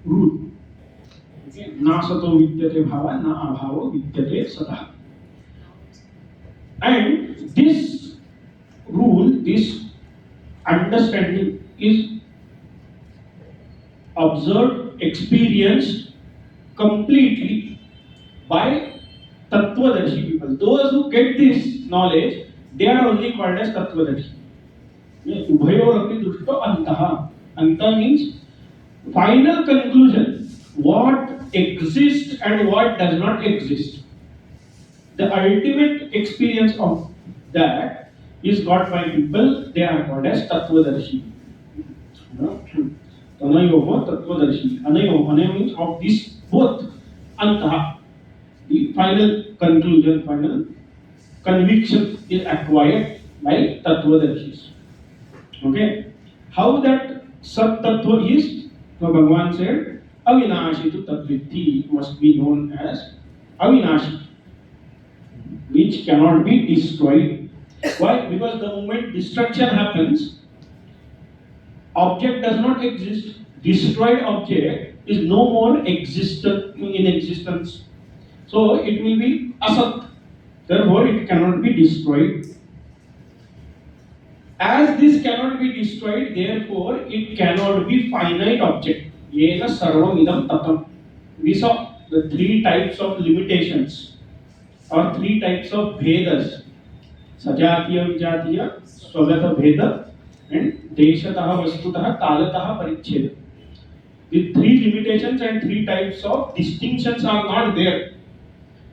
rule. Okay? Na sato vidyate bhava, na abhavo vidyate satah. And this rule, this understanding is observed, experienced completely by Tattvadarshi people. Those who get this knowledge, they are only called as Tattvadarshi. Ubhayorapi dushto antaha. Anta means final conclusion. What exists and what does not exist. The ultimate experience of that is got by people, they are called as Tattvadarshi. Tanayoho Tattvadarshi. Anayo means of this both. Antaha. The final conclusion, final conviction is acquired by Tattvadarshis. Okay? How that Sat Tattva is? So Bhagavan said, Avinashi to Tattvitti must be known as Avinashi, which cannot be destroyed. Why? Because the moment destruction happens, object does not exist. Destroyed object is no more in existence. So it will be asat. Therefore, it cannot be destroyed. As this cannot be destroyed, therefore, it cannot be finite object. Yena sarvam idam tatam. We saw the three types of limitations or three types of bhedas. Sajatiya, Vijatiya, Swagata Bheda, and Deshataha, Vastutaha, Kalataha, Paricheda. The three limitations and three types of distinctions are not there.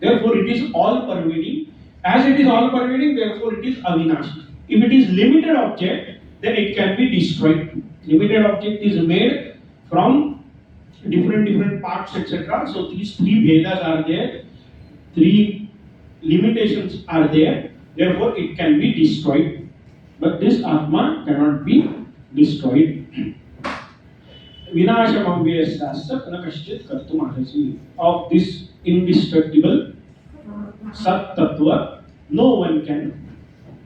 Therefore, it is all pervading. As it is all pervading, therefore, it is Avinashi. If it is limited object, then it can be destroyed. Limited object is made from different parts, etc. So these three Vedas are there, three limitations are there. Therefore, it can be destroyed. But this Atma cannot be destroyed. Vinashamamvyastasya kanakaschit kartumarhasi. Of this indestructible Sat Tattva, no one can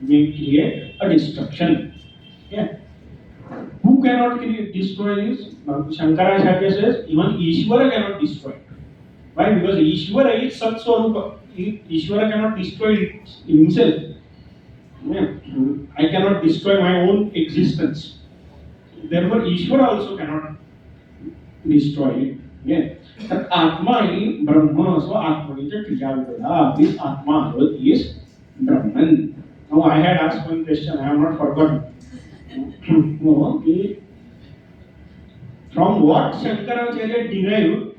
create a destruction. Yeah. Who cannot destroy this? Shankaracharya says even Ishvara cannot destroy it. Why? Because Ishvara is Sat Swarupa. Ishvara cannot destroy himself. Yeah. I cannot destroy my own existence. Therefore, Ishvara also cannot destroy it. Yeah. That Atma is Brahma, so Atma is a Kriya Vipeda. This Atma is Brahman. Now, I had asked one question, I have not forgotten. No, from what Shankaracharya derived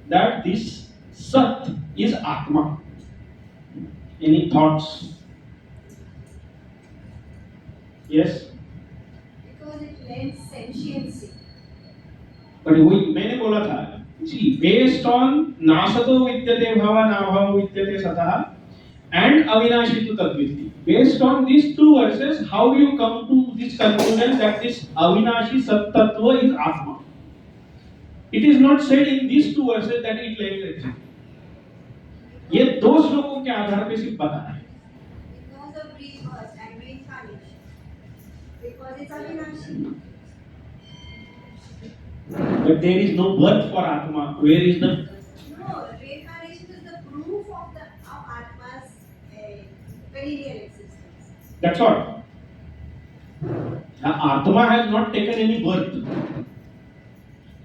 that this Sat is Atma? Any thoughts? Yes? Because it lends sentiency. But वही मैंने बोला था, see, based on नासतो विद्यते भावा नाभावो विद्यते सतः and Avinashi to Tadvitti. Based on these two verses, how you come to this conclusion that this Avinashi Sat Tattva is Atma? It is not said in these two verses that it lays exist. ये दो श्लोकों के आधार पे सिर्फ बताना है. Because of rebirth and reincarnation. Because it's Avinashi. But there is no birth for Atma. Where is the? No, reincarnation is the proof of Atma's perennial existence. That's all. Atma has not taken any birth.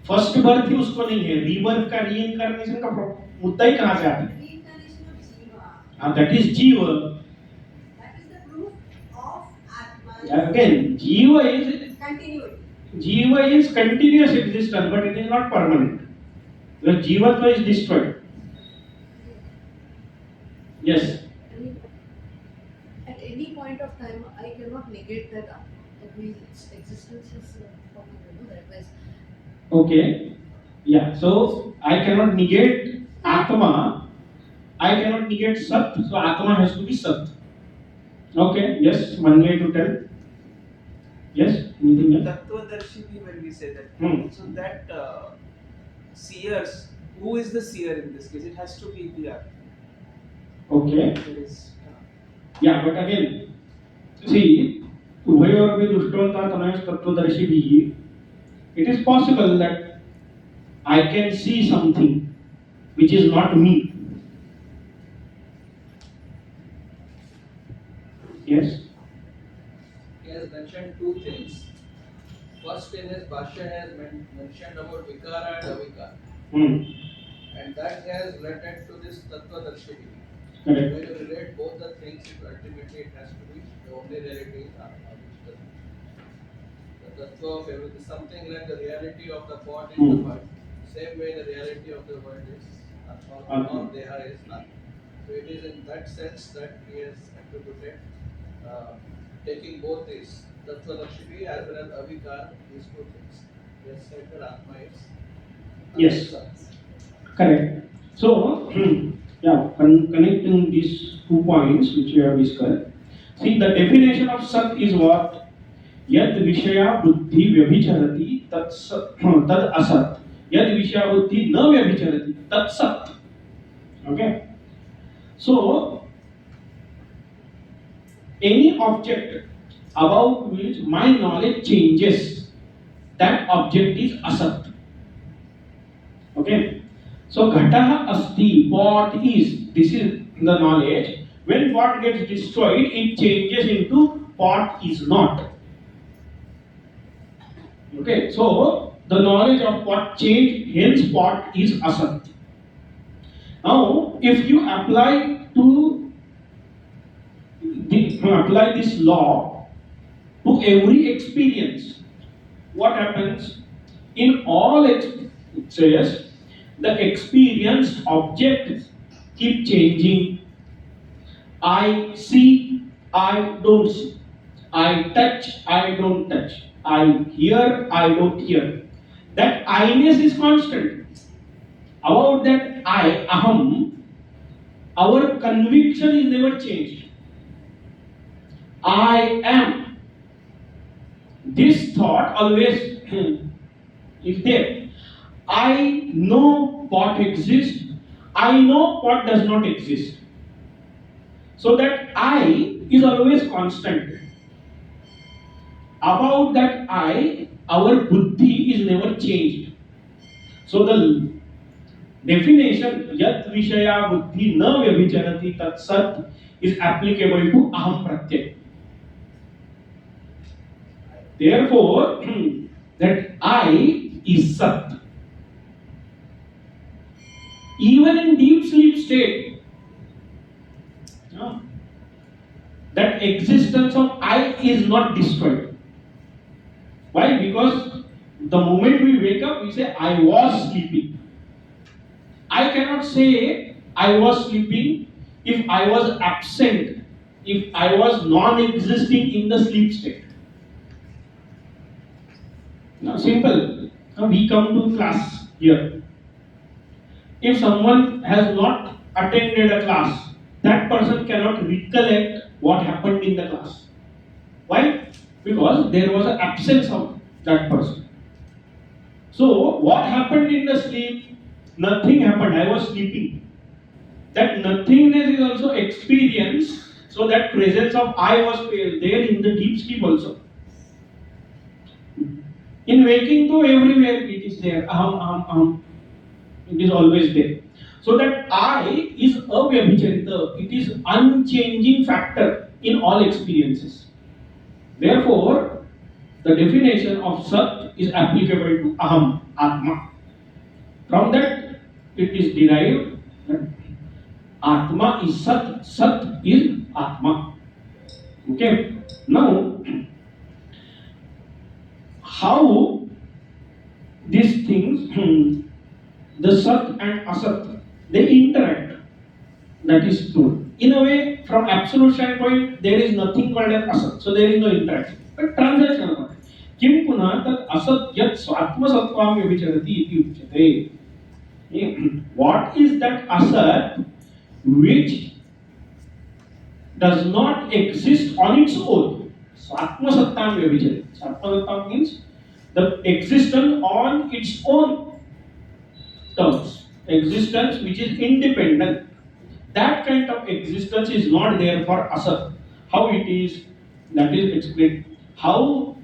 First birth ही उसको नहीं है. Rebirth का reincarnation का मुद्दा ही कहां से आता है? Reincarnation of Jiva. That is Jiva. That is the proof of Atma's Again, Jiva is continuity. Jiva is continuous existence, but it is not permanent. The Jivatva is destroyed. Yes. At any point of time, I cannot negate that. That means its existence is permanent. That means. Okay. Yeah. So I cannot negate Atma. I cannot negate Sat. So Atma has to be Sat. Okay. Yes. One way to tell. Yes. Anything else? Tattvadarshini, when we say that, so that seers, who is the seer in this case? It has to be the Atma. Okay. There is, Yeah, but again, see, Ubhayorapi Dushtonta Tanayas Tattvadarshi Bhi, it is possible that I can see something which is not me. Yes? He has mentioned two things. First, in his Bhashya, he has mentioned about Vikara and Avikara. Hmm. And that he has related to this Tattva Darshini. Correct. When you relate both the things, ultimately it has to be the only reality is Atma, which the Tattva of everything, something like the reality of the pot is the pot. Same way the reality of the world is Atma or Deha is Atma. So it is in that sense that he has attributed uh, taking both these Tattva Lakshmi as well as Avikar, these two things. He has said that Atma is Yes. Atma. Correct. So, yeah, connecting these 2 points which we have discussed. See, the definition of Sat is what? Yad Vishaya Buddhi Vyabhicharati Tat Sat, Tad Asat. Yad Vishaya Buddhi Na Vyabhicharati Tat Sat. Okay. So, any object about which my knowledge changes, that object is Asat. Okay. So ghataha asti, pot is, this is the knowledge. When pot gets destroyed, it changes into pot is not. Okay, so the knowledge of pot change, hence pot is asat. Now, if you apply this law to every experience, what happens? In all it says the experienced objects keep changing. I see, I don't see. I touch, I don't touch. I hear, I don't hear. That I-ness is constant. About that I, aham, our conviction is never changed. I am. This thought always is there. I know what exists. I know what does not exist. So that I is always constant. About that I, our buddhi is never changed. So the definition yat vishaya buddhi na vyabhicharati tat sat is applicable to aham pratyay. Therefore, that I is sat. Even in deep sleep state, that existence of I is not destroyed. Why? Because the moment we wake up, we say, I was sleeping. I cannot say I was sleeping if I was absent, if I was non existing in the sleep state. Now, simple. Now, we come to class here. If someone has not attended a class, that person cannot recollect what happened in the class. Why? Because there was an absence of that person. So, what happened in the sleep? Nothing happened. I was sleeping. That nothingness is also experienced. So, that presence of I was there in the deep sleep also. In waking, though, everywhere it is there. It is always there. So, that I is avyabhicharita. It is unchanging factor in all experiences. Therefore, the definition of Sat is applicable to Aham, Atma. From that, it is derived that Atma is Sat, Sat is Atma. Okay. Now, how these things, the Sat and Asat, they interact. That is true. In a way, from absolute standpoint, there is nothing called as Asat. So there is no interaction. But transaction. किं पुनः तत् असत यत् स्वात्मसत्त्वां व्यभिचरति इति उच्यते. What is that asat which does not exist on its own? Swatmasattam vyabhicharati. Swatmasattam means the existence on its own terms. Existence which is independent. That kind of existence is not there for asat. How it is? That is explained. How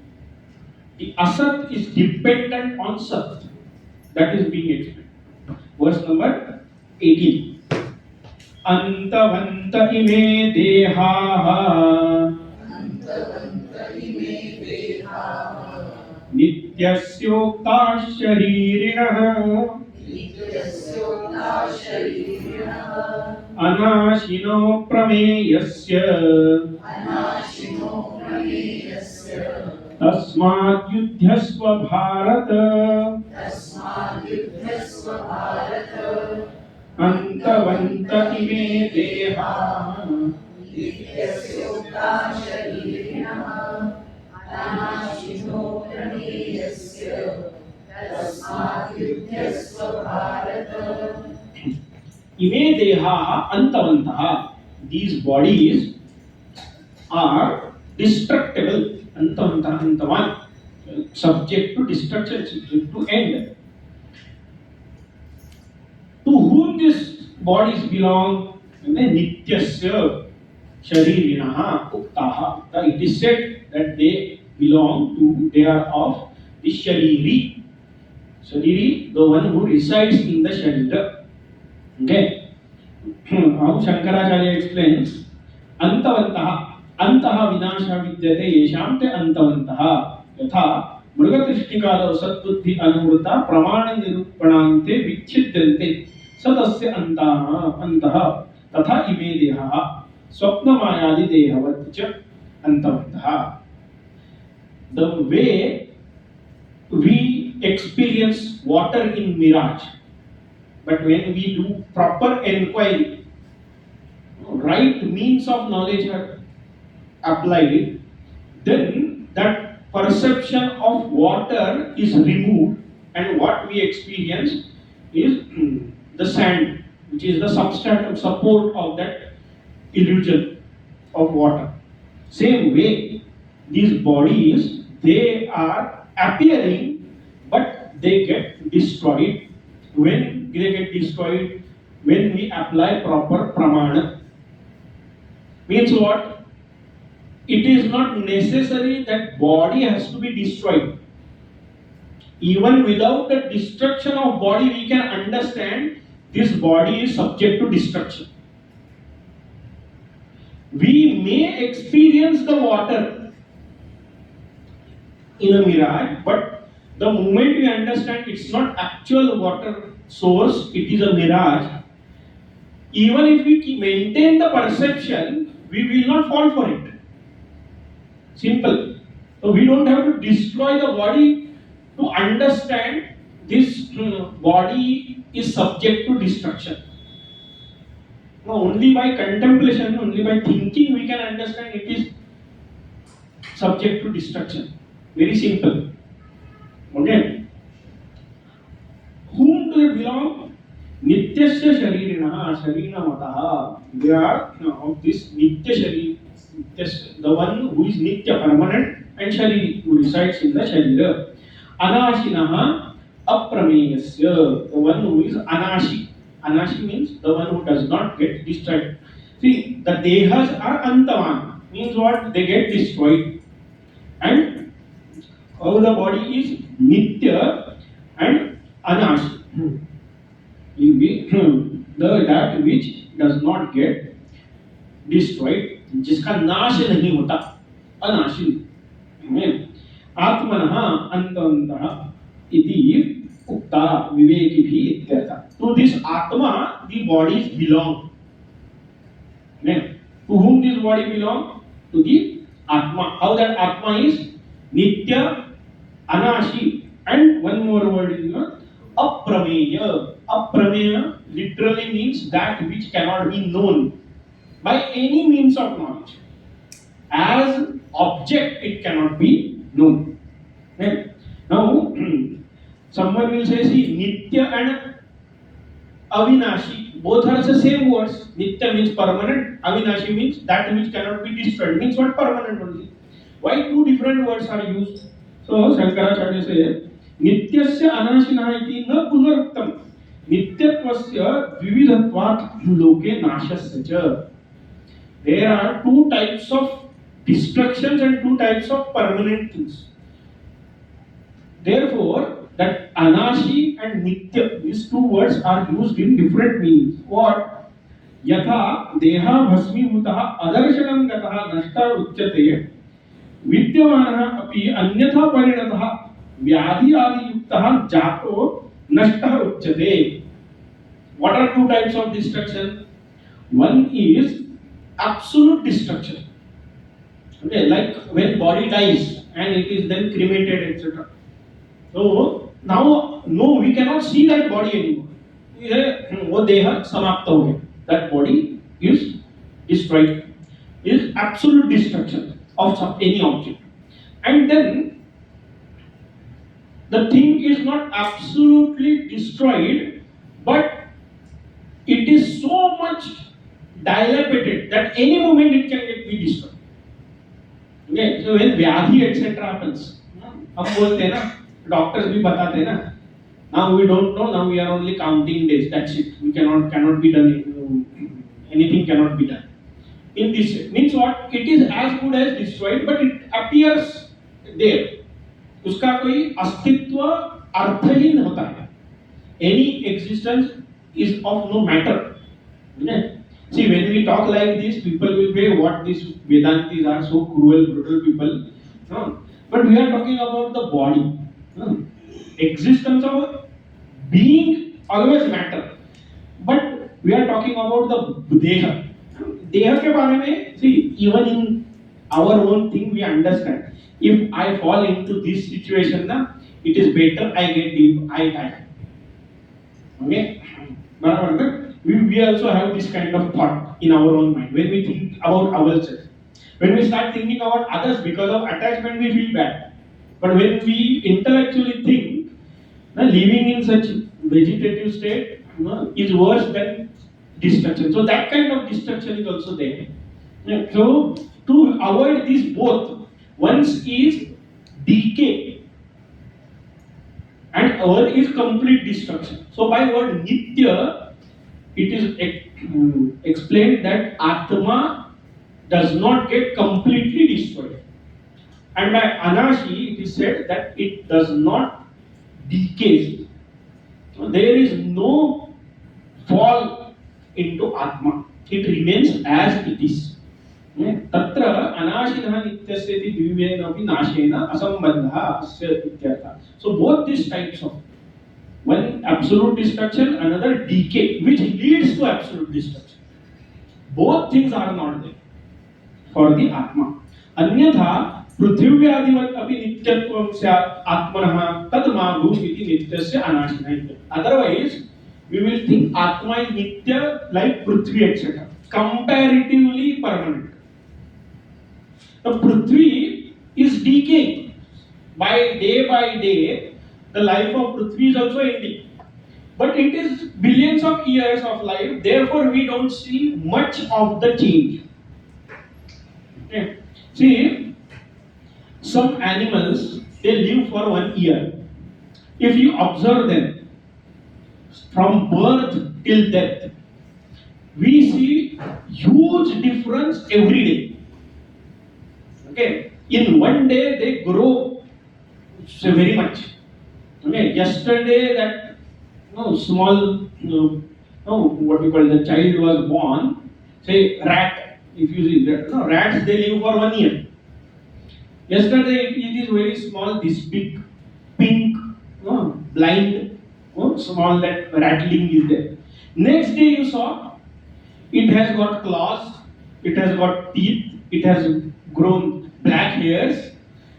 the asat is dependent on sat. That is being explained. Verse number 18. Antavanta ime dehaha नित्यस्योक्ता शरीरिणः अनाशिनो प्रमेयस्य तस्माद् युध्यस्व भारत अन्तवन्त इमे देहाः इमे देहाः अन्तवन्तः. These bodies are destructible. Antavantah, antavan, subject to destruction, subject to end. To whom these bodies belong? Nityasya sharirinaha uktaha. It is said that they belong to, they are of the shariri. Shariri, the one who resides in the sharira. Okay. How Shankaracharya explains, Antavantah, Antaha Vinasha Vidyate Yesham te Antavantah, Yatha Mrugatrishtikalau Satbuddhi Anurta Pramana Nirupanante Vichchidyante Sadasya Antaha Tatha Ime Dehaha Swapna Mayadi Dehavatcha Antavantah. The way we experience water in mirage, but when we do proper enquiry, right means of knowledge are applied, then that perception of water is removed, and what we experience is the sand, which is the substratum support of that illusion of water. Same way, these bodies, they are appearing, but they get destroyed. When they get destroyed, when we apply proper pramana. Means what? It is not necessary that body has to be destroyed. Even without the destruction of body, we can understand this body is subject to destruction. We may experience the water in a mirage, but the moment we understand it's not actual water source, it is a mirage, even if we maintain the perception, we will not fall for it. Simple. So we don't have to destroy the body to understand this body is subject to destruction. No, only by contemplation, only by thinking we can understand it is subject to destruction. Very simple. Okay. Whom do they belong? Nityasya sharirinaha sharinamataha. They are of this nitya sharir, the one who is nitya, permanent, and shariri, who resides in the sharira. Anashinaha aprameyasya, the one who is anashi. Anashi means the one who does not get destroyed. See, the dehas are antavan, means what? They get destroyed. And how the body is nitya and anashi. The that which does not get destroyed, जिसका नाश नहीं होता, अनाशी. आत्मनः अन्तवन्तः इति उक्ता विवेकिभिः इत्यर्थः. To this Atma, the bodies belong. To whom this body belong? To the Atma. How that Atma is? Nitya, Anashi, and one more word is aprameya. Aprameya literally means that which cannot be known by any means of knowledge. As object, it cannot be known. Right? Now, someone will say, see, Nitya and Avinashi, both are the same words. Nitya means permanent, Avinashi means that which cannot be destroyed, means what? Permanent only. Why two different words are used? So, Shankaracharya says, Nityasya anashinaha iti na punaruktam. Nityatvasya vividhatvat loke nashasya cha. There are two types of destructions and two types of permanent things. Therefore, that anashi and nitya, these two words are used in different meanings. What? यथा देह भस्मीभूतः अदर्शनं गतः नष्टः उच्यते, विद्यमानः अपि अन्यथा परिणतः व्याधि आदि युक्तः जातो नष्टः उच्यते. What are two types of destruction? One is absolute destruction. Okay, like when body dies and it is then cremated, etc. So now, no, we cannot see that body anymore. वो देह समाप्त हो गया. That body is destroyed. Is absolute destruction of any object. And then the thing is not absolutely destroyed, but it is so much dilapidated that any moment it can get be destroyed. Okay, so when vyadhi etc happens, हम बोलते हैं ना, doctors भी बताते हैं ना, now we don't know, now we are only counting days, that's it, we cannot be done, anything cannot be done. In this means what? It is as good as destroyed, but it appears there. उसका कोई अस्तित्व अर्थहीन होता है. Any existence is of no matter. See, when we talk like this, people will say, what these Vedantis are so cruel, brutal people. No. But we are talking about the body. No. Existence of being always matter. But we are talking about the Deha. Deha के बारे में, see, even in our own thing we understand. If I fall into this situation, na, it is better I get deep, I die. Okay? We also have this kind of thought in our own mind when we think about ourselves. When we start thinking about others because of attachment, we feel bad. But when we intellectually think, living in such vegetative state is worse than destruction. So that kind of destruction is also there. So to avoid these both, one is decay and other is complete destruction. So by word nitya, it is explained that Atma does not get completely destroyed. And by anashi, it is said that it does not decay. So there is no fall into Atma. It remains as it is. तत्र अनाशिनः नित्यस्य इति द्विवेन अपि नाशेन असंबन्धः अस्य इत्यर्थः. So both these types of, one absolute destruction, another decay, which leads to absolute destruction. Both things are not there for the Atma. अन्यथा पृथिव्यादिवत् अपि नित्यत्वं स्यात् आत्मनः तद् मा भूत् इति नित्यस्य अनाशिनः इति. Otherwise, we will think Atma is nitya like Prithvi etc. Comparatively permanent. The Prithvi is decaying. By day, the life of Prithvi is also ending. But it is billions of years of life, therefore we don't see much of the change. Okay. See, some animals, they live for 1 year. If you observe them, from birth till death, we see huge difference every day. Okay, in 1 day they grow so very much. Okay, yesterday that small what we call the child was born, say rat. If you see that, rats they live for 1 year. Yesterday it is very small, this big, pink, blind, small that rattling is there. Next day you saw, it has got claws, it has got teeth, it has grown black hairs,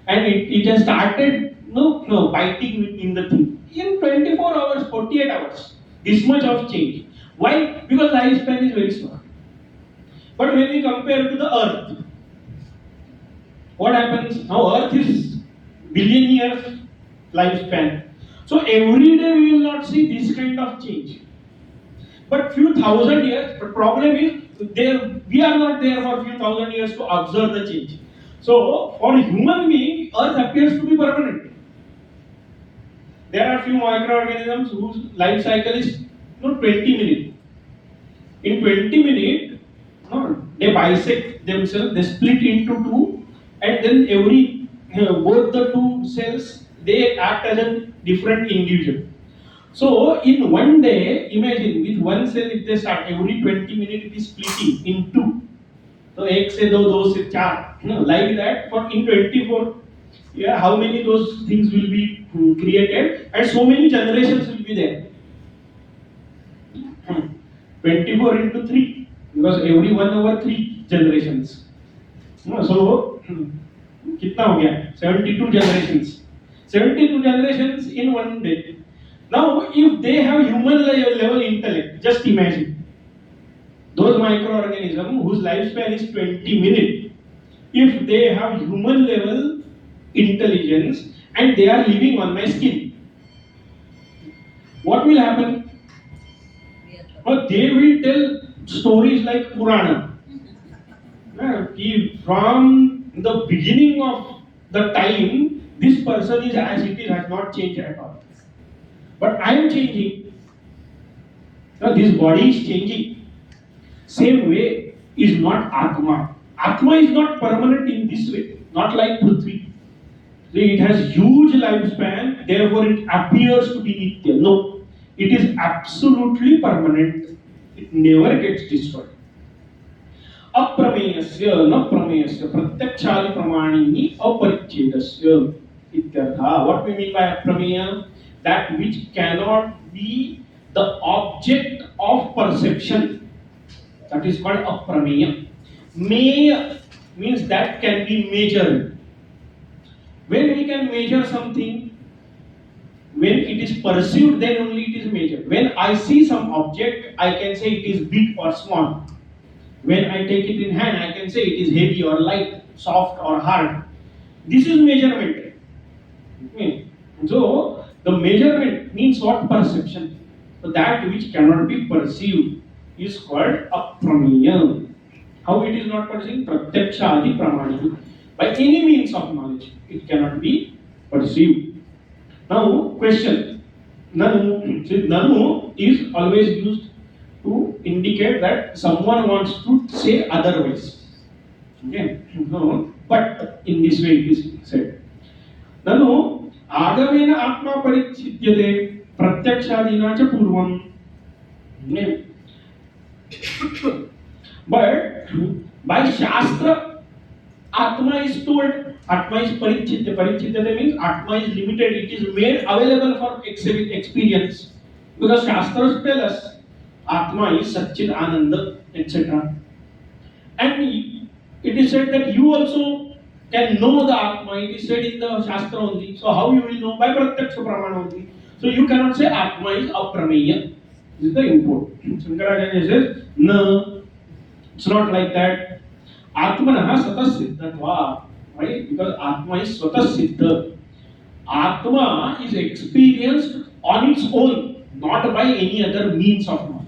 and it has started biting in the thing. In 24 hours, 48 hours, this much of change. Why? Because lifespan is very small. But when we compare to the earth, what happens? Now earth is billion years lifespan. So every day we will not see this kind of change. But few thousand years, the problem is we are not there for few thousand years to observe the change. So for human being, earth appears to be permanent. There are few microorganisms whose life cycle is 20 minutes. In 20 minutes, they bisect themselves, they split into two, and then both the two cells they act as a different individual. So in one day, imagine with one cell if they start every 20 minutes it is splitting in two. So एक से दो, दो से चार, like that for in 24. Yeah, how many those things will be created, and so many generations will be there. 24 into 3, because every 1 over 3 generations. So कितना हो गया? 72 generations. 72 generations in one day. Now, if they have human level intellect, just imagine those microorganisms whose lifespan is 20 minutes. If they have human level intelligence and they are living on my skin, what will happen? Well, they will tell stories like Purana. From the beginning of the time, this person is as it is, has not changed at all. But I am changing. Now, this body is changing. Same way is not Atma. Atma is not permanent in this way, not like Prithvi. See, it has huge lifespan, therefore it appears to be Nitya. No, it is absolutely permanent. It never gets destroyed. अप्रमेयस्य न प्रमेयस्य प्रत्यक्षादि प्रमाणिनि अपरिच्छेदस्य इत्यर्थः. What we mean by aprameya? That which cannot be the object of perception. That is called aprameya. Meya means that can be measured. When we can measure something, when it is perceived, then only it is measured. When I see some object, I can say it is big or small. When I take it in hand, I can say it is heavy or light, soft or hard. This is measurement. Okay. So the measurement means what? Perception. So that which cannot be perceived is called aprameya. How it is not perceived? Pratyakshadi pramani. By any means of knowledge, it cannot be perceived. Now, question. Nanu. See, nanu is always used to indicate that someone wants to say otherwise. Okay? No, but in this way it is said. Nanu agavena atma parichityate pratyakshadina cha purvam. Okay. But by Shastra, Atma is told, Atma is parichitya. Parichitya means Atma is limited, it is made available for experience. Because Shastras tell us Atma is Satchit Ananda, etc. And it is said that you also can know the Atma. It is said in the Shastra only. So how you will know? By Pratyaksha Pramana only. So you cannot say Atma is aprameya. This is the import. Shankaracharya says, no, it's not like that. Atmanaha satasiddhatva. Right? Because Atma is swatasiddha. Atma is experienced on its own, not by any other means of knowledge.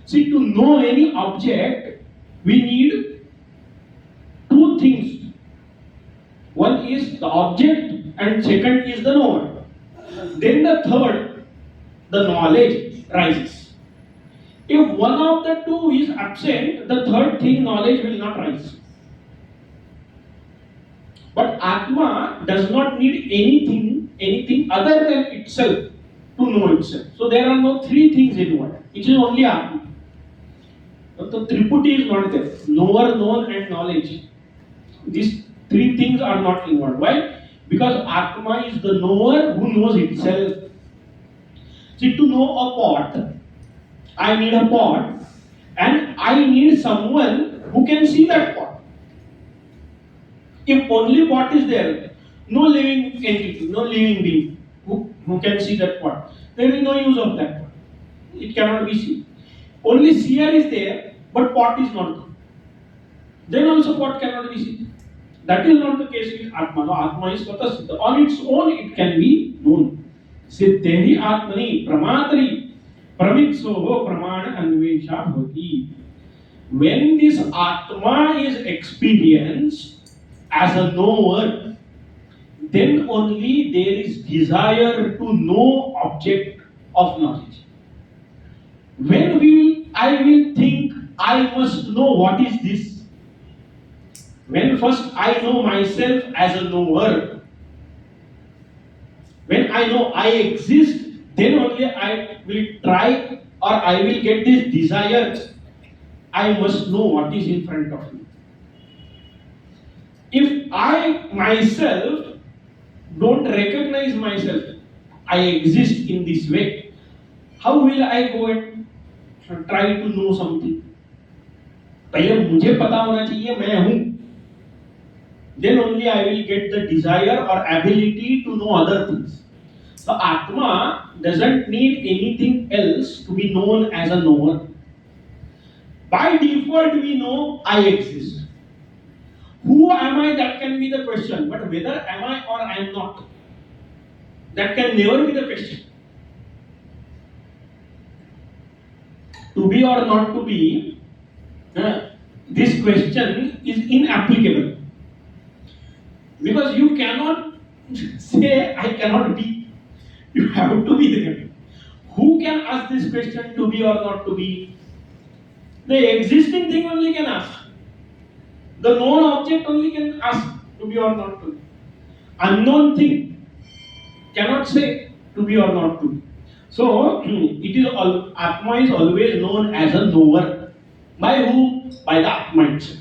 See, to know any object, we need two things. One is the object, and second is the knower. Then the third, the knowledge rises. If one of the two is absent, the third thing, knowledge, will not rise. But Atma does not need anything other than itself to know itself. So there are no three things in one. It is only Atma. But the Triputi is not there. Knower, known, and knowledge. These three things are not involved. Why? Because Atma is the knower who knows itself. See, to know a pot, I need a pot, and I need someone who can see that pot. If only pot is there, no living entity, no living being who can see that pot, there is no use of that pot. It cannot be seen. Only seer is there, but pot is not there. Then also pot cannot be seen. That is not the case with Atma. No, Atma is swatasiddha. On its own, it can be known. Siddhehi Atmani pramatari pramitsoho pramana anvesha bhavati. When this Atma is experienced as a knower, then only there is desire to know object of knowledge. When I will think I must know what is this. When first I know myself as a knower, When I know I exist, then only I will try or I will get this desire. I must know what is in front of me. If I myself don't recognize myself, I exist in this way, how will I go and try to know something? पहले मुझे पता होना चाहिए मैं हूं, then only I will get the desire or ability to know other things. So Atma doesn't need anything else to be known as a knower. By default we know I exist. Who am I? That can be the question, but whether am I or I am not, that can never be the question. To be or not to be, this question is inapplicable. Because you cannot say I cannot be. You have to be there. Who can ask this question to be or not to be? The existing thing only can ask. The known object only can ask to be or not to be. Unknown thing cannot say to be or not to be. So it is Atma is always known as a knower. By who? By the Atma itself.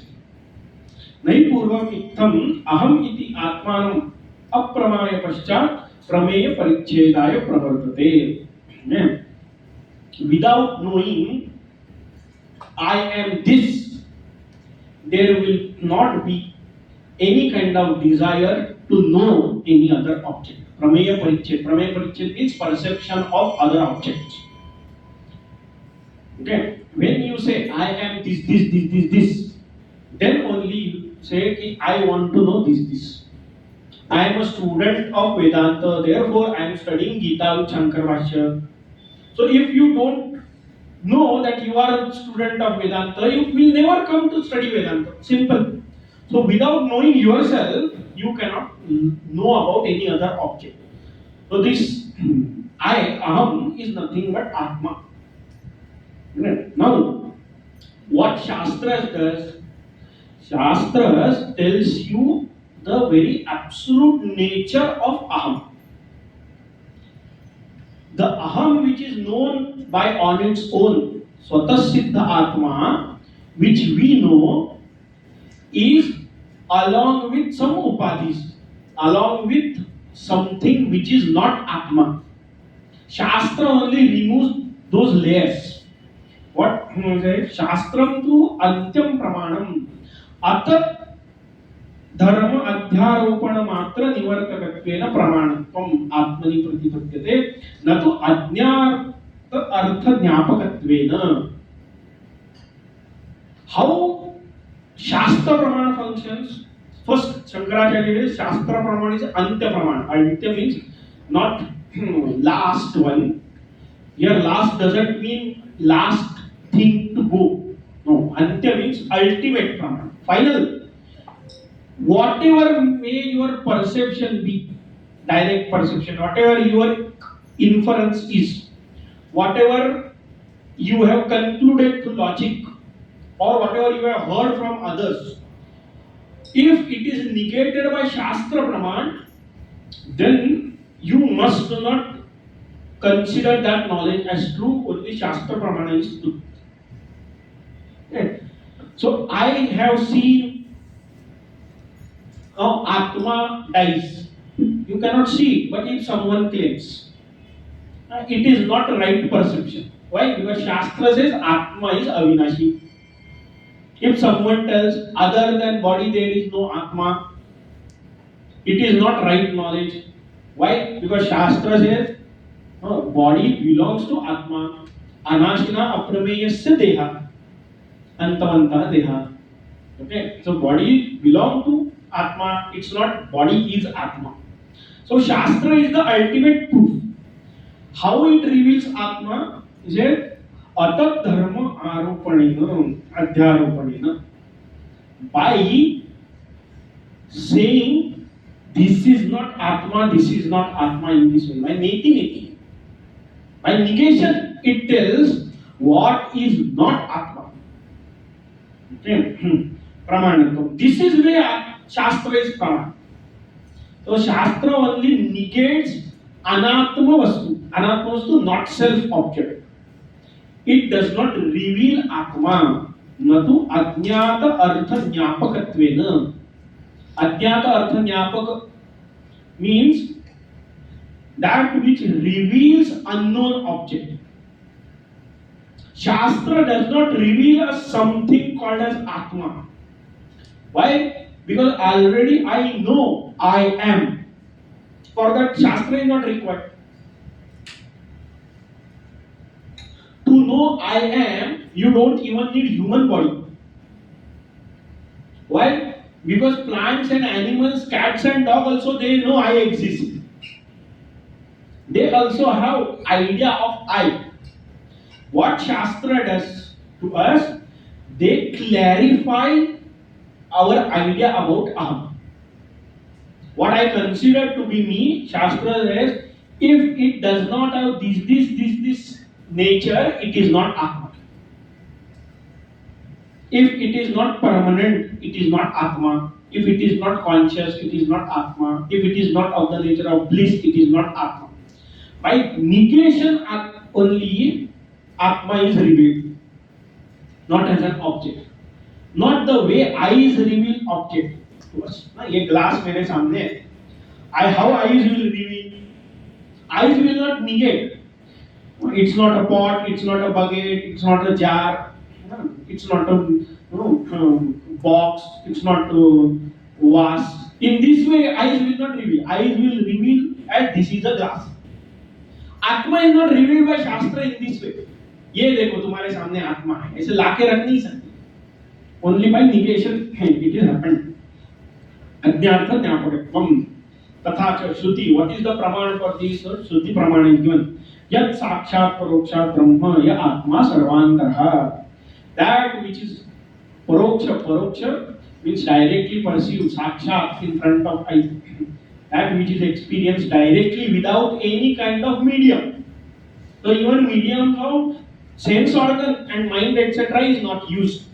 नहीं पूर्वम इत्थम अहम इति आत्मानं अप्रमाय पश्चात प्रमेय परिच्छेदाय प्रवर्तते. Without knowing I am this, there will not be any kind of desire to know any other object. Prameya parichet. Prameya parichet means perception of other objects. Okay. When you say I am this, then only you say कि I want to know this. I am a student of Vedanta, therefore I am studying Gita Shankarbhashya. So if you don't know that you are a student of Vedanta, you will never come to study Vedanta. Simple. So without knowing yourself, you cannot know about any other object. So this I, Aham, is nothing but Atma. Now, what Shastras does, Shastras tells you the very absolute nature of Aham. The Aham which is known by on its own, Svatasiddha Atma, which we know, is along with some upadhis, along with something which is not Atma. Shastra only removes those layers. What Shastram tu antyam pramanam atat धर्म अध्यारोपण मात्र निवर्तकत्वेन प्रमाणत्वम आत्मनि प्रतिपद्यते न तो अज्ञात अर्थ ज्ञापकत्वेन. How Shastra Praman functions? First, Shankaracharya says Shastra Praman is Antya Praman. Antya means not last one. Here, last doesn't mean last thing to go. No, Antya means ultimate Praman, final. Whatever may your perception be, direct perception, whatever your inference is, whatever you have concluded through logic, or whatever you have heard from others, if it is negated by Shastra Praman, then you must not consider that knowledge as true, only Shastra Pramana is true. Okay. So I have seen Atma dies. You cannot see it, but if someone claims, it is not right perception. Why? Because Shastra says Atma is Avinashi. If someone tells other than body there is no Atma, it is not right knowledge. Why? Because Shastra says body belongs to Atma. Anashina aprameyasya deha. Antavanta deha. Okay, so body belongs to Atma. It's not body is Atma. So Shastra is the ultimate proof. How it reveals Atma is it atat dharma aropanena adhyaropanena. By saying this is not Atma, this is not Atma in this way, by making it. By negation, it tells what is not Atma. Okay. Pramanatvam. This is where Shastra is Praman. So Shastra only negates anatma vastu, not self object. It does not reveal atma, natu ajnata artha jnapakatvena. Ajnata artha jnapak means that which reveals unknown object. Shastra does not reveal us something called as Atma. Why? Because already I know I am. For that, Shastra is not required. To know I am, you don't even need human body. Why? Because plants and animals, cats and dogs also, they know I exist. They also have idea of I. What Shastra does to us, they clarify our idea about Aham. What I consider to be me, Shastra says, if it does not have this nature, it is not Atma. If it is not permanent, it is not Atma. If it is not conscious, it is not Atma. If it is not of the nature of bliss, it is not Atma. By negation only, Atma is revealed, not as an object. Not the way eyes reveal object to us. ना ये glass मेरे सामने है. How eyes will reveal? Eyes will not negate. It's not a pot, it's not a bucket, it's not a jar, it's not a box, it's not a vase. In this way, eyes will not reveal. Eyes will reveal as this is a glass. Atma is not revealed by Shastra in this way. ये देखो तुम्हारे सामने आत्मा है, ऐसे लाके रख नहीं सकते. Only by negation it is happened. Ajnata jnapakatvam. तथा च श्रुति. What is the praman for this? Shruti praman is given. Yat sakshat parokshat brahma ya atma sarvantarha. That which is paroksha means directly perceived, sakshat in front of eyes. That which is experienced directly without any kind of medium. So even medium of sense organ and mind etc. is not used.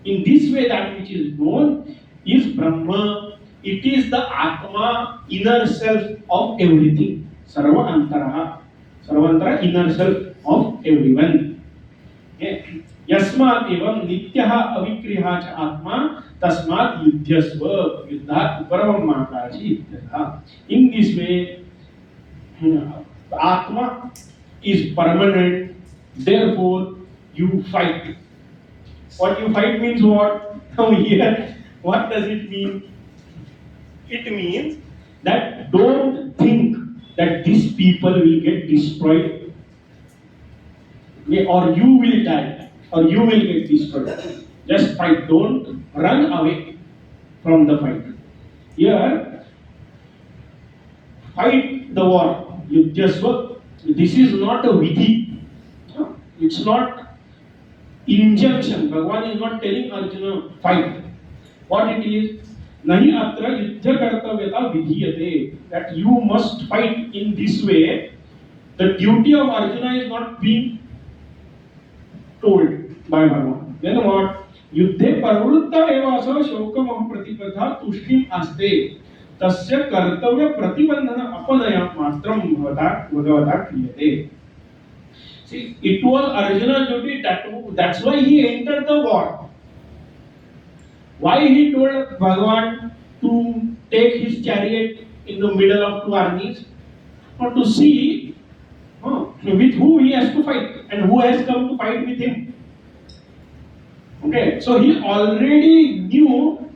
In this way, that which is known is Brahma. It is the Atma, inner self of everything. Sarva Antaraha. Sarvantara, inner self of everyone. Okay. Yasmat evam nityaha avikriha cha atma tasmat yudhyasva yuddhat uparavam makachi ityatha. In this way, the Atma is permanent. Therefore, you fight. What you fight means what? Now here, what does it mean? It means that don't think that these people will get destroyed, or you will die, or you will get destroyed. Just fight. Don't run away from the fight. Here, fight the war. You just work. This is not a vidhi. It's not injunction. Bhagavan is not telling Arjuna fight. What it is, nahi atra yuddha kartavyata vidhiyate, that you must fight in this way. The duty of Arjuna is not being told by Bhagavan. Then what? Yuddhe parvrutta evasa shokam pratipatha tushkim aste tasya kartavya pratibandhana apanaya matram bhagavata kriyate. See, it was Arjuna's duty, that's why he entered the war. Why he told Bhagavan to take his chariot in the middle of two armies? Or to see with who he has to fight and who has come to fight with him. Okay, so he already knew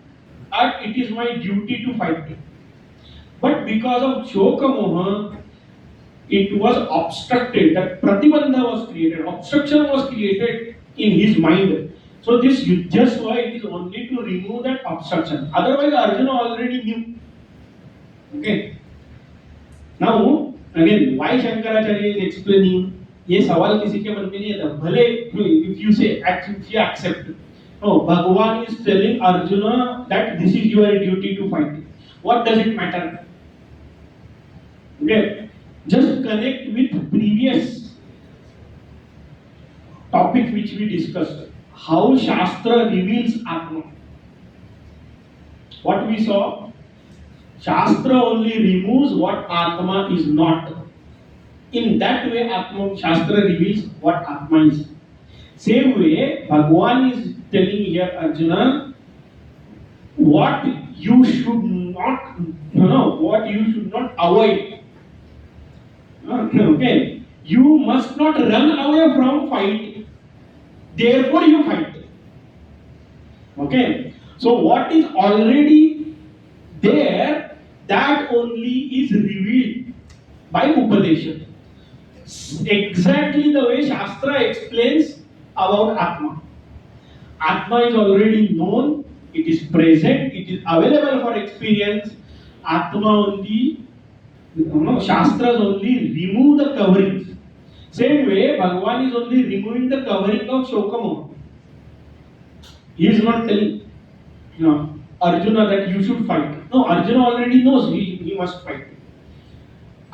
that it is my duty to fight. But because of Shoka Moha, it was obstructed, that pratibandha was created, obstruction was created in his mind. So this Yudhyasva, it is only to remove that obstruction. Otherwise Arjuna already knew. Okay. Now, again, why Shankaracharya is explaining, ये सवाल किसी के मन में नहीं आता. भले, if you say, if you accept, no, Bhagavan is telling Arjuna that this is your duty to fight. What does it matter? Okay. Just connect with previous topic which we discussed. How Shastra reveals Atma. What we saw? Shastra only removes what Atma is not. In that way, Atma Shastra reveals what Atma is. Same way, Bhagwan is telling here Arjuna what you should not, what you should not avoid. Okay, you must not run away from fight. Therefore, you fight. Okay, so what is already there, that only is revealed by Upadesha. Exactly the way Shastra explains about Atma. Atma is already known, it is present, it is available for experience. Atma only, Shastras only remove the coverings. Same way, Bhagavan is only removing the covering of Shokamoha. He is not telling Arjuna that you should fight. No, Arjuna already knows he must fight.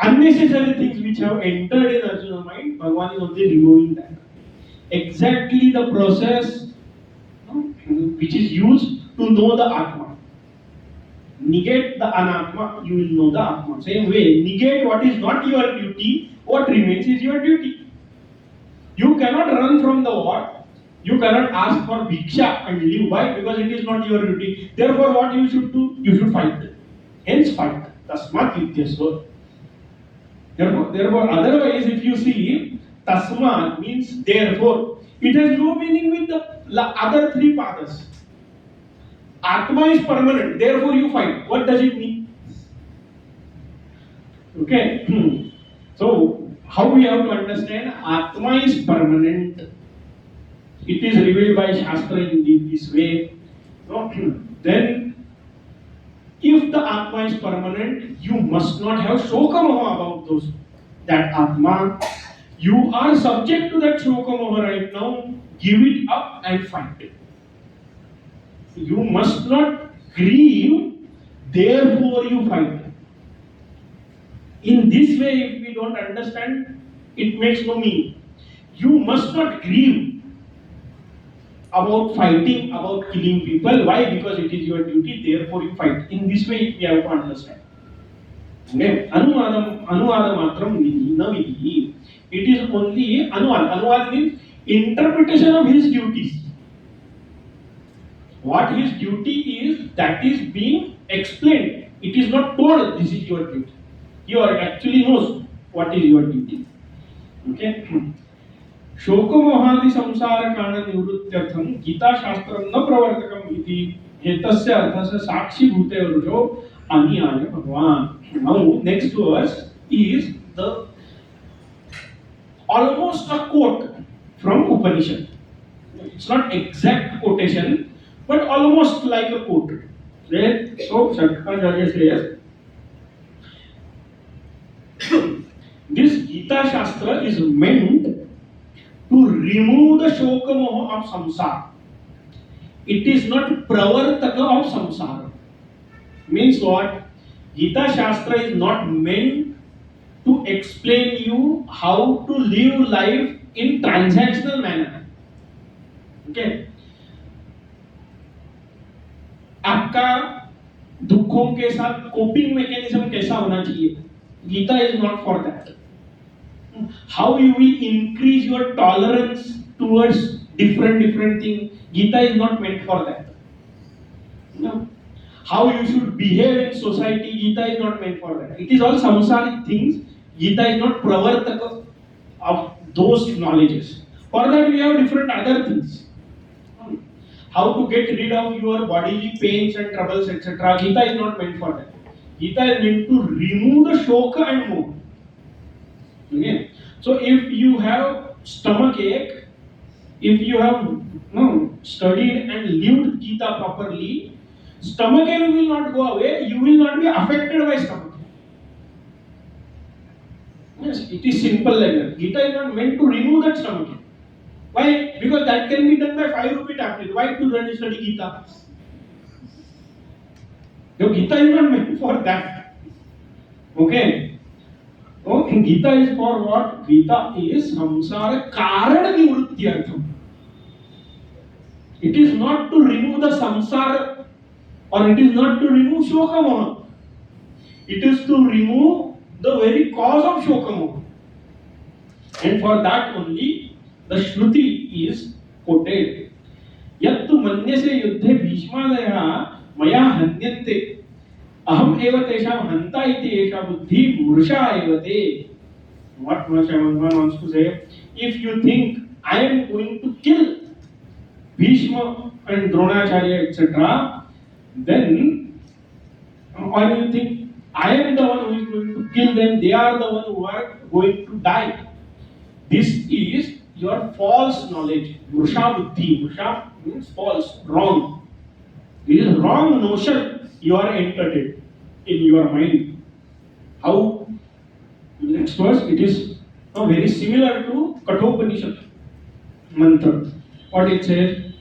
Unnecessary things which have entered in Arjuna's mind, Bhagavan is only removing that. Exactly the process which is used to know the Atma. Negate the Anatma, you will know the Atma. Same way, negate what is not your duty, what remains is your duty. You cannot run from the war. You cannot ask for bhiksha and live. Why? Because it is not your duty. Therefore, what you should do? You should fight. Hence, fight. Tasmat yudyasva. Therefore, otherwise, if you see, tasmat means therefore, it has no meaning with the other three pathas. Atma is permanent, therefore you fight. What does it mean? Okay. So, how we have to understand? Atma is permanent. It is revealed by Shastra in this way. Then, if the Atma is permanent, you must not have Shokamoha about that Atma. You are subject to that Shokamoha right now. Give it up and fight it. You must not grieve, therefore you fight. In this way, if we don't understand, it makes no meaning. You must not grieve about fighting, about killing people. Why? Because it is your duty, therefore you fight. In this way, we have to understand. Okay? Anuvada matram vidhi, na vidhi. It is only anuvad. Anuvad means interpretation of his duties. What his duty is, that is being explained. It is not told, this is your duty. You actually knows what is your duty. Okay? शोकमोहादि संसार कारण निवृत्त्यर्थम गीता शास्त्रम न प्रवर्तकम इति हेतस्य अर्थस्य साक्षी भूते रुजो अनियाय भगवान. Now next verse is the almost a quote from Upanishad. It's not exact quotation, but almost like a quote. Right? So Shankarbhashya says, this Gita Shastra is meant to remove the shoka moha of samsara. It is not pravartaka of samsara. Means what? Gita Shastra is not meant to explain you how to live life in transactional manner. Okay? आपका दुखों के साथ coping mechanism कैसा होना चाहिए? Gita is not for that. How you will increase your tolerance towards different things? Gita is not meant for that. No. How you should behave in society? Gita is not meant for that. It is all samsaric things. Gita is not pravartaka of those knowledges. For that we have different other things. How to get rid of your bodily pains and troubles, etc. Gita is not meant for that. Gita is meant to remove the shoka and moha. Okay. So if you have stomach ache, if you have studied and lived Gita properly, stomach ache will not go away. You will not be affected by stomach ache. Yes, it is simple like that. Gita is not meant to remove that stomach ache. Why? Because that can be done by 5 rupee tablet. Why to study Gita? So Gita is not meant for that. Okay. So Gita is for what? Gita is samsara karana nivrutyartham. It is not to remove the samsara, or it is not to remove shokamoha. It is to remove the very cause of shokamoha. And for that only the Shruti is quoted. यत्तु मन्यसे युद्धे भीष्मादयः मया हन्यन्ते अहम एव तेषां हन्ता इति एषा बुद्धि मूर्षा एव ते. What Shaman wants to say, if you think I am going to kill Bhishma and Dronacharya etc., then or you think I am the one who is going to kill them, they are the one who are going to die. This is your false knowledge. Murusha buddhi. Murusha means false, wrong. It is wrong notion you are entered in your mind. How? Next verse, it is very similar to Kathopanishad mantra. What it says?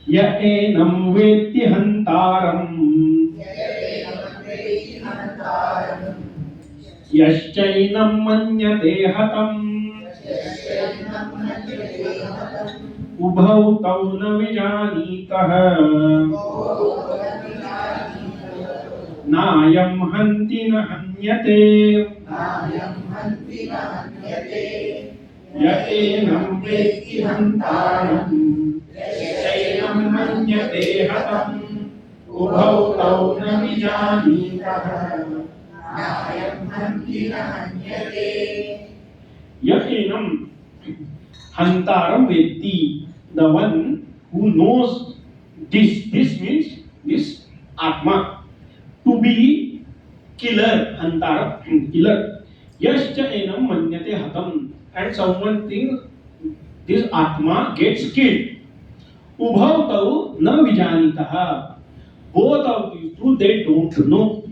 Ya enam veti hantaram yaschainam manyate hatam ubhau tau na vijanitah नायम हन्ति न हन्यते यतेनं वेत्ति हन्तारं यैनं मन्यते हतम् उभौ तौ न विजानीतः यतेनं हन्तारं वेत्ति. The one who knows this means this Atma to be killer, hantara, killer. Yascha enam manyate hatam, and someone thinks this Atma gets killed. Ubhav tau na vijanitaha. Both of these two, they don't know.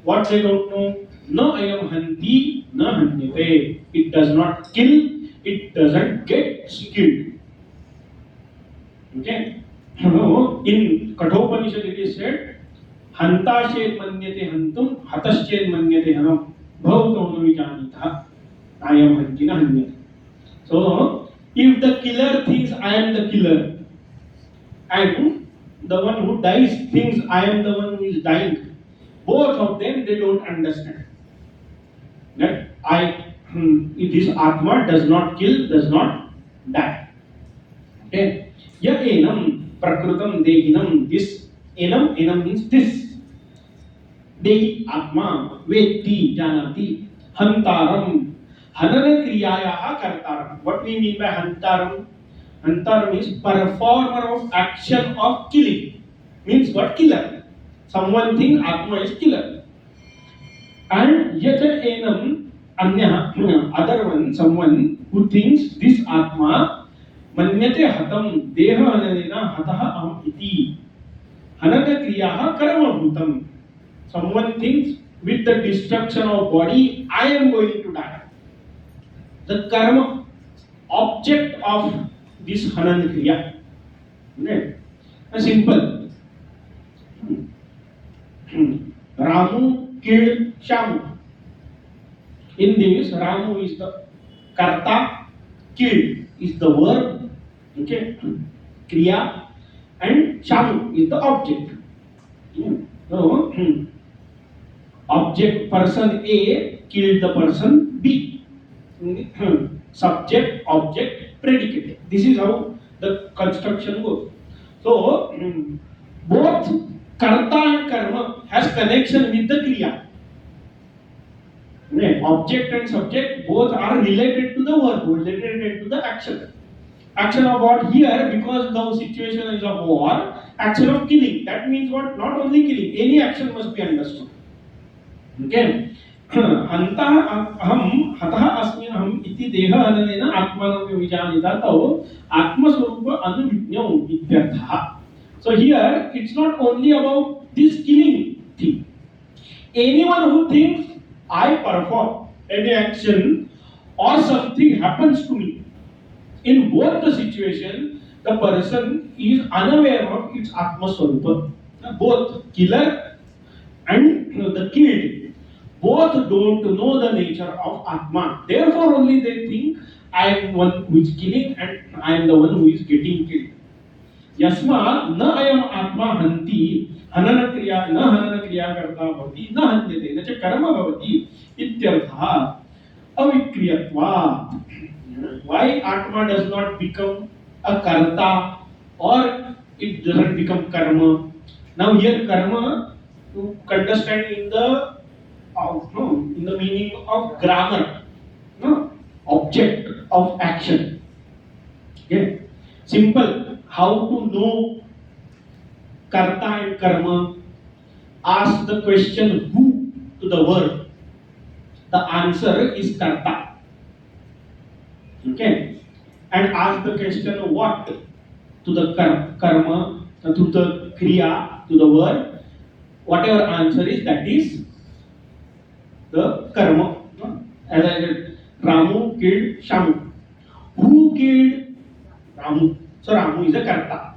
What they don't know? Na ayam hanti na hanyate. It does not kill, it doesn't get killed. Okay? In Kathopanishad it is said, हंताश्चेत् मन्यते हन्तुं हतश्चेत् मन्यते हनम् भवतो न विजानीतः नायं हन्ति न हन्यते. So if the killer thinks I am the killer and the one who dies thinks I am the one who is dying, both of them they don't understand that this Atma does not kill, does not die. Okay? Ya enam prakrutam dehinam. This enam means this. Dehi Atma vetti janati hantaram hanana kriyayaha kartaram. What we mean by hantaram? Hantaram is performer of action of killing. Means what? Killer. Someone thinks Atma is killer. And yata enam anya, other one, someone who thinks this Atma manyate hatam deha hananena hataha aham iti hanana kriyaha karma bhutam. Someone thinks with the destruction of body, I am going to die. The karma, object of this hanan kriya. Right? Simple. Ramu killed Shamu. In this, Ramu is the karta, killed is the verb, okay, kriya, and Shamu is the object. So, object person A killed the person B. Subject, object, predicate. This is how the construction goes. So both karta and karma has connection with the kriya. Object and subject both are related to the verb, related to the action. Action of what? Here, because the situation is of war, action of killing. That means what? Not only killing, any action must be understood. Okay. हंता अहम हतः अस्मि अहम इति देह अननेन आत्मनं विजानीता तौ आत्मस्वरूप अनुविज्ञौ इत्यर्थः. So here it's not only about this killing thing. Anyone who thinks I perform any action or something happens to me, in both the situation the person is unaware of its Atmaswarupa. Both killer and the killed, both don't know the nature of Atma. Therefore only they think I am one who is killing and I am the one who is getting killed. Yasma na ayam Atma hanti hanana kriya karta bhavati na hanyate na cha karma bhavati ityartha avikriyatva. Why Atma does not become a karta or it doesn't become karma? Now here karma to understand in the no, in the meaning of grammar, no, object of action. Okay, simple. How to know karta and karma? Ask the question who to the verb. The answer is karta. Okay, and ask the question what to the karma, to the kriya, to the verb. Whatever answer is, that is the karma. As I said, Ramu killed Shamu. Who killed Ramu? So Ramu is a karta.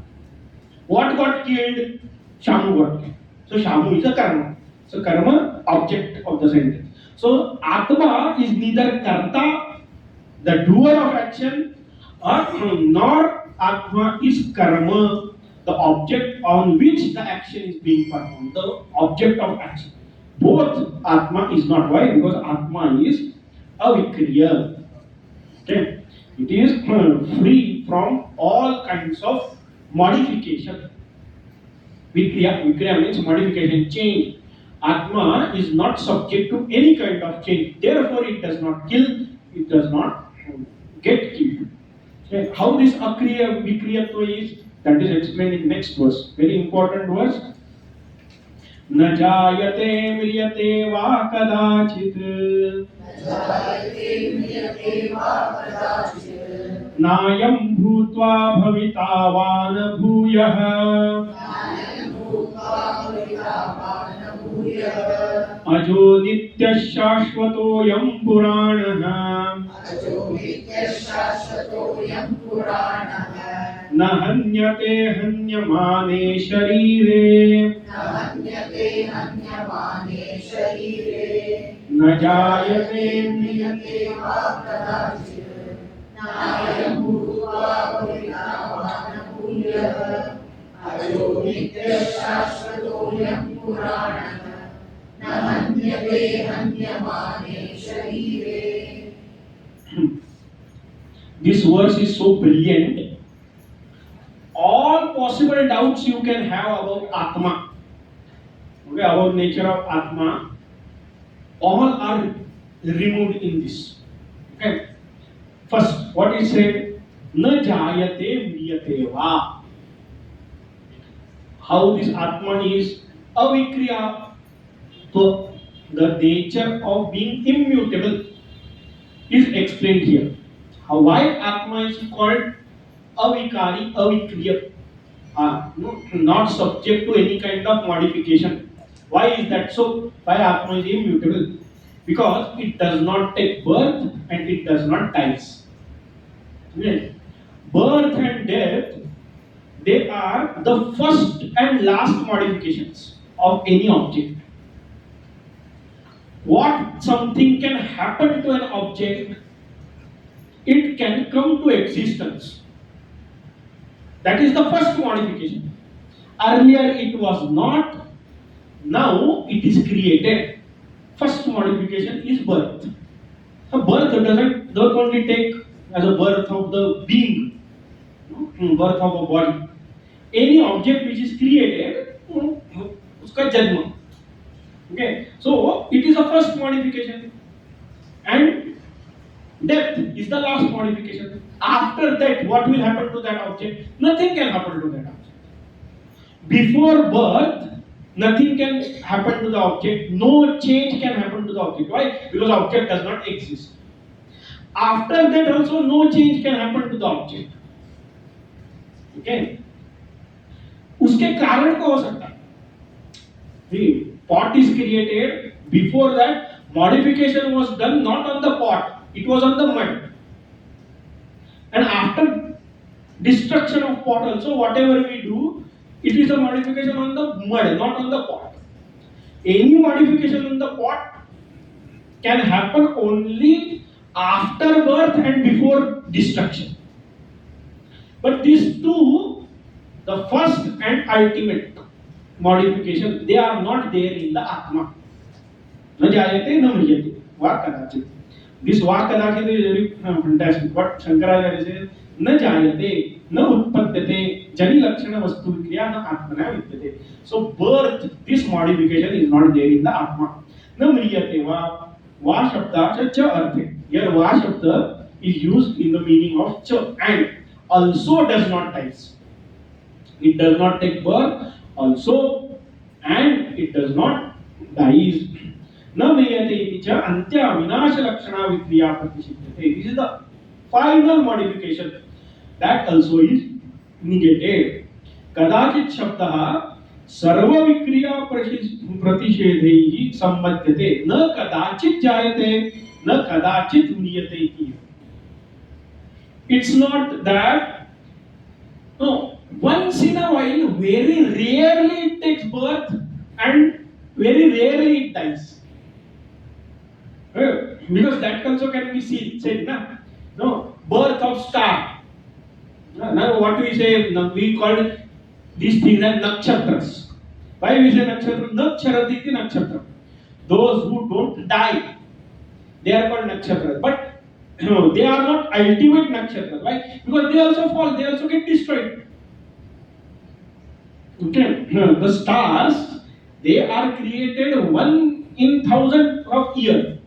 What got killed? Shamu got killed. So Shamu is a karma. So karma, object of the sentence. So Atma is neither karta, the doer of action, or nor Atma is karma, the object on which the action is being performed, the object of action. Both Atma is not. Why? Because Atma is avikriya. Okay? It is free from all kinds of modification. Vikriya means modification, change. Atma is not subject to any kind of change. Therefore, it does not kill, it does not get killed. Okay. How this akriya vikriyatva is, that is explained in next verse. Very important verse. न जायते म्रियते वा कदाचित् नायं भूत्वा भविता वा न भूयः अजो नित्यः शाश्वतोऽयं पुराणः न हन्यते हन्यमाने शरीरे न जायते म्रियते वा This verse is so brilliant. All possible doubts you can have about Atma, okay, about nature of Atma, all are removed in this. Okay. First, what is said? Na jayate mriyate va. How this Atma is avikriya. So the nature of being immutable is explained here. How why Atma is called avikari, avikriya, not subject to any kind of modification. Why is that so? Why Atma is immutable? Because it does not take birth and it does not die. Yes. Birth and death, they are the first and last modifications of any object. What something can happen to an object, it can come to existence. That is the first modification. Earlier it was not, now it is created. First modification is birth. A birth doesn't only take as a birth of the being, birth of a body. Any object which is created, uska janma. Okay, so it is a first modification, and death is the last modification. After that, what will happen to that object? Nothing can happen to that object. Before birth, nothing can happen to the object. No change can happen to the object. Why? Because object does not exist. After that, also no change can happen to the object. Okay. उसके कारण को हो सकता है. The pot is created. Before that, modification was done not on the pot, it was on the mud. And after destruction of pot also, whatever we do, it is a modification on the mud, not on the pot. Any modification on the pot can happen only after birth and before destruction. But these two, the first and ultimate modification, they are not there in the Atma. न जायते न म्रियते वा कदाचित्. This Vakadakshita is very fantastic. What Shankaracharya says, न जायते, न उत्पद्यते, जनि लक्षण वस्तु विक्रिया न आत्मना विद्यते. So birth, this modification is not there in the Atma. न म्रियते वा शब्दा च अर्थे. Here va shabda is used in the meaning of ch and also does not dies. It does not take birth also and it does not dies. न म्रियते इति च अंत्य विनाश लक्षणा विक्रिया प्रतिषिध्यते. This is the final modification that also is negated. कदाचित शब्दः सर्व विक्रिया प्रतिषेधैः सम्बध्यते न कदाचित जायते न कदाचित म्रियते इति. It's not that, no, once in a while, very rarely it takes birth and very rarely it dies. Because that also can be seen, said, na? No, birth of star. Now what we say, we call these things as nakshatras. Why we say nakshatra? Naksharaditi nakshatra. Those who don't die, they are called nakshatras. But they are not ultimate nakshatras. Why? Because they also fall, they also get destroyed. Okay, the stars, they are created one in thousands of years,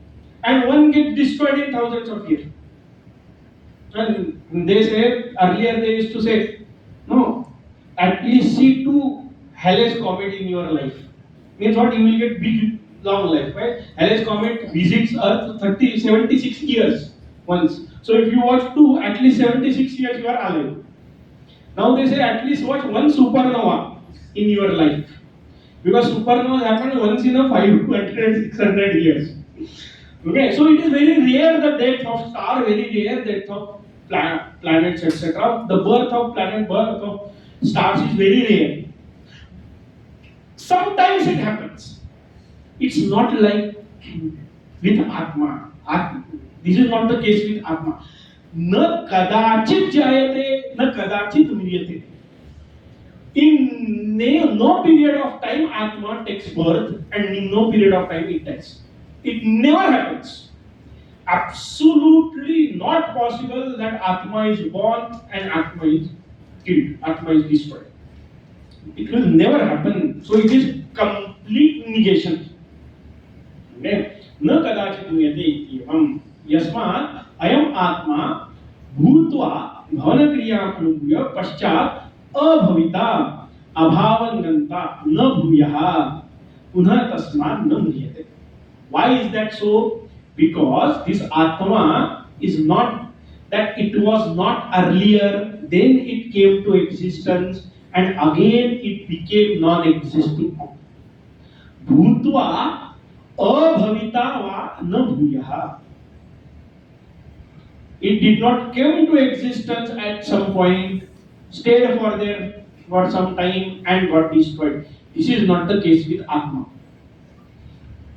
and one gets destroyed in thousands of years. And they say, earlier they used to say, no, at least see 2 Halley's comet in your life. Means what? You will get big, long life, right? Halley's comet visits Earth 76 years once. So if you watch 2, at least 76 years you are alive. Now they say at least watch 1 supernova in your life. Because supernovas happen once in a 500, 600 years. Okay, so it is very rare the death of star, very rare death of planets, etc. The birth of planet, birth of stars is very rare. Sometimes it happens. It's not like with Atma. This is not the case with Atma. Na kadachit jayate, na kadachit mriyate. In no period of time Atma takes birth and in no period of time it dies. It never happens. Absolutely not possible that Atma is born and Atma is killed, Atma is destroyed. It will never happen. So it is complete negation. Okay? न कदाचित् म्रियते इत्येवम् यस्मात् अयम् आत्मा भूत्वा भवनक्रियाम् अनुभूय पश्चात् अभविता अभावङ्गन्ता न भूयः पुनः तस्मात् न म्रियते. Why is that so? Because this Atma is not that it was not earlier, then it came to existence and again it became non-existing. Bhutva abhavita va na bhuyaha. It did not come to existence at some point, stayed for there for some time and got destroyed. This is not the case with Atma.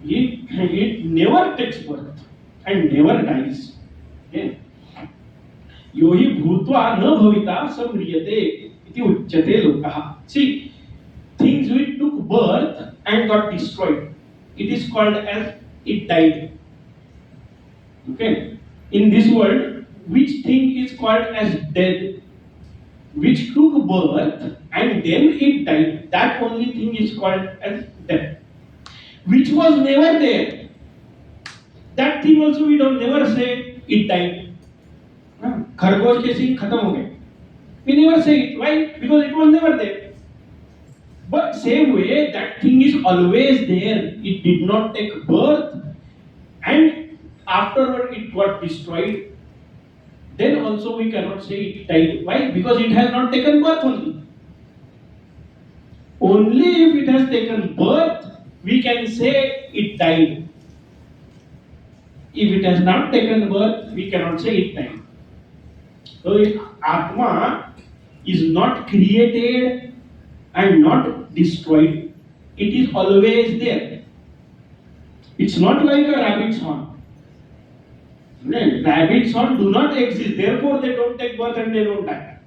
It never takes birth and never dies. Okay? यो हि भूत्वा न भविता सम्रियते इति उच्यते लोकः. See, things which took birth and got destroyed, it is called as it died. Okay? In this world, which thing is called as dead? Which took birth and then it died, that only thing is called as death. Which was never there, that thing also we don't never say it died. खरगोश के सिंग खत्म हो गए. We never say it. Why? Because it was never there. But same way, that thing is always there. It did not take birth, and afterward it got destroyed. Then also we cannot say it died. Why? Because it has not taken birth only. Only if it has taken birth, we can say it died. If it has not taken birth, we cannot say it died. So Atma is not created and not destroyed. It is always there. It's not like a rabbit's horn. Rabbit's horn do not exist, therefore they don't take birth and they don't die.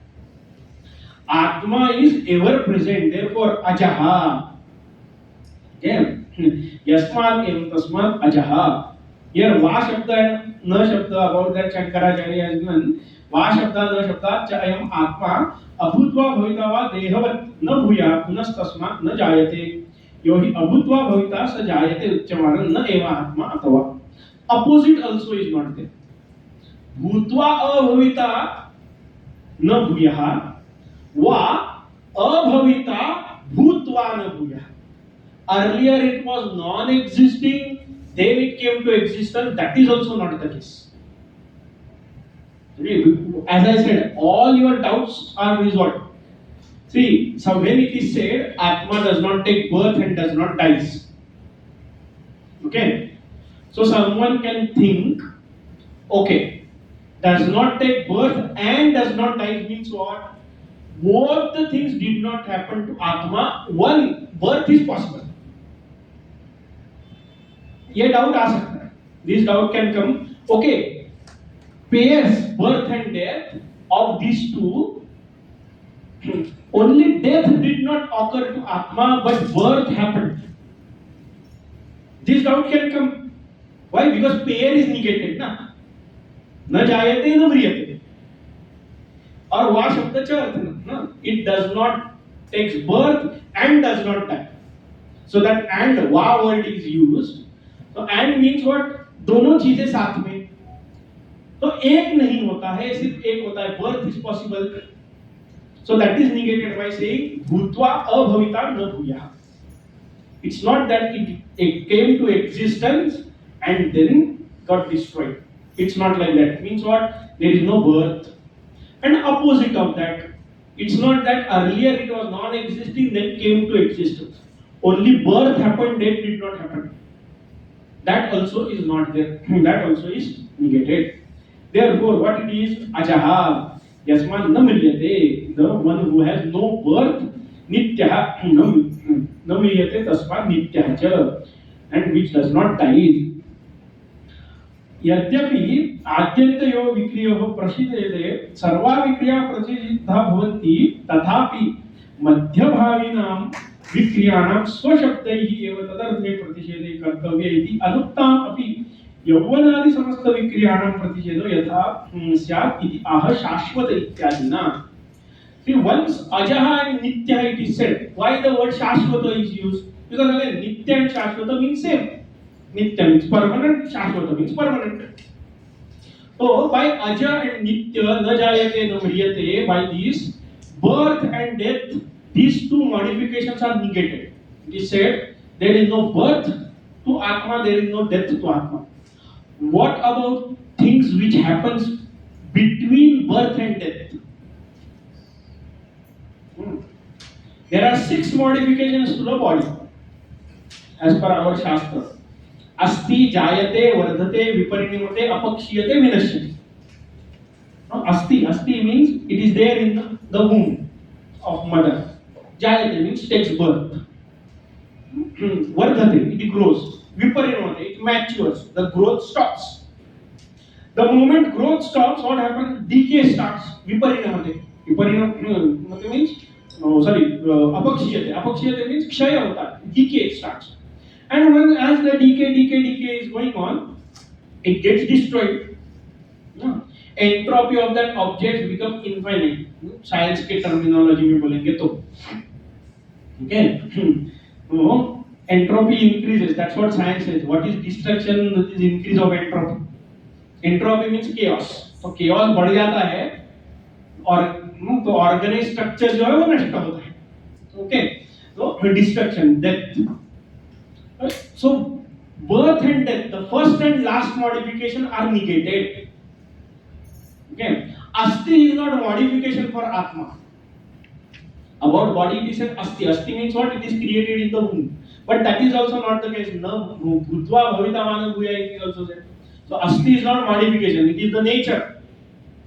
Atma is ever present, therefore ajaha. Okay? Yasmat evam tasmat ajaha. Here va shabda and na shabda, about that Shankaracharya has given va shabda na shabda cha ayam atma abhutva bhavita va dehavat na bhuya punastasmat na jayate yo hi abhutva bhavita sa jayate uchchamanan na eva atma atava. Opposite also is not there. Bhutva abhavita na bhuyah va abhavita bhutva na bhuyah. Earlier it was non-existing, then it came to existence. That is also not the case. As I said, all your doubts are resolved. See, so when it is said, Atma does not take birth and does not die. Okay? So someone can think, okay, does not take birth and does not die means what? Both the things did not happen to Atma. One, birth is possible. ये doubt आ सकता है. This doubt can come. Okay, pairs birth and death of these two. Only death did not occur to Atma, but birth happened. This doubt can come. Why? Because pair is negated, na. न जायते न म्रियते. और वा शब्द च अर्थ ना. It does not takes birth and does not die. So that and va word is used. तो and means what? दोनों चीजें साथ में. तो एक नहीं होता है, सिर्फ एक होता है. Birth is possible. So that is negated by saying भूत्वा अभविता न भूयः. It's not that it came to existence and then got destroyed. It's not like that. It means what? There is no birth. And opposite of that, it's not that earlier it was non-existing, then came to existence. Only birth happened, death did not happen. That also is not there. That also is negated. Therefore, what it is? Ajaha. Yasman na milyate. The one who has no birth, nityah. Na milyate tasma nityah cha. And which does not die. यद्यपि आद्यन्तयो विक्रियोः प्रसिद्धेते सर्वा विक्रिया प्रतिसिद्धा भवन्ति तथापि मध्यभाविनां विक्रियाणां स्वशब्दैः एव तदर्थे प्रतिषेधे कर्तव्य इति अनुक्ताम् अपि यौवनादि समस्त विक्रियाणां प्रतिषेधो यथा स्यात् इति आह शाश्वत इत्यादिना. See, once ajaha and nitya it is said. Why the word shashvata is used? Because again nitya and shashvata means same. Nitya means permanent, shashvata means permanent. So by aja and nitya, na jayate na mriyate, by these birth and death, these two modifications are negated. It is said there is no birth to Atma, there is no death to Atma. What about things which happens between birth and death? There are 6 modifications to the body as per our Shastra. अस्ति जायते वर्धते विपरिणमते अपक्षीयते विनश्यति. Asti means it is there in the womb of mother. Jayate means takes birth. Vardhate, it grows. Viparinamate, it matures. The growth stops. The moment growth stops, what happens? Decay starts. Viparinamate. Viparinamate means apakshiyate. Apakshiyate means kshaya hota hai. Decay starts. And when as the decay is going on, it gets destroyed. Entropy of that object becomes infinite. Science के terminology में बोलेंगे तो, okay? So, entropy increases. That's what science says. What is destruction? That is increase of entropy. Entropy means chaos. तो chaos बढ़ जाता है और तो organized structure जो है वो नष्ट होता है. Okay? So destruction, death. So birth and death, the first and last modification are negated. Okay, asti is not a modification for Atma. About body it is said asti. Asti means what? It is created in the womb. But that is also not the case. Na bhutva bhavita mana bhuya it is also said. So asti is not modification. It is the nature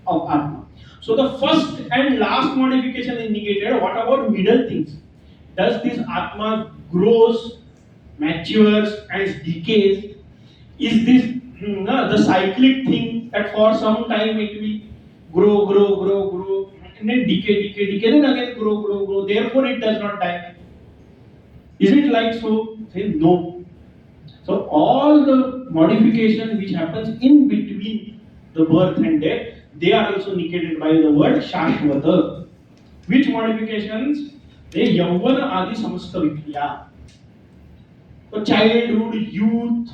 of Atma. So the first and last modification is negated. What about middle things? Does this Atma grows, matures and decays? Is this the cyclic thing that for some time it will grow and then decay, then again grow, therefore it does not die? Is it like so? Say no. So all the modification which happens in between the birth and death, they are also negated by the word shashvata. Which modifications? They yauvan adi samasta vikriya. So childhood, youth,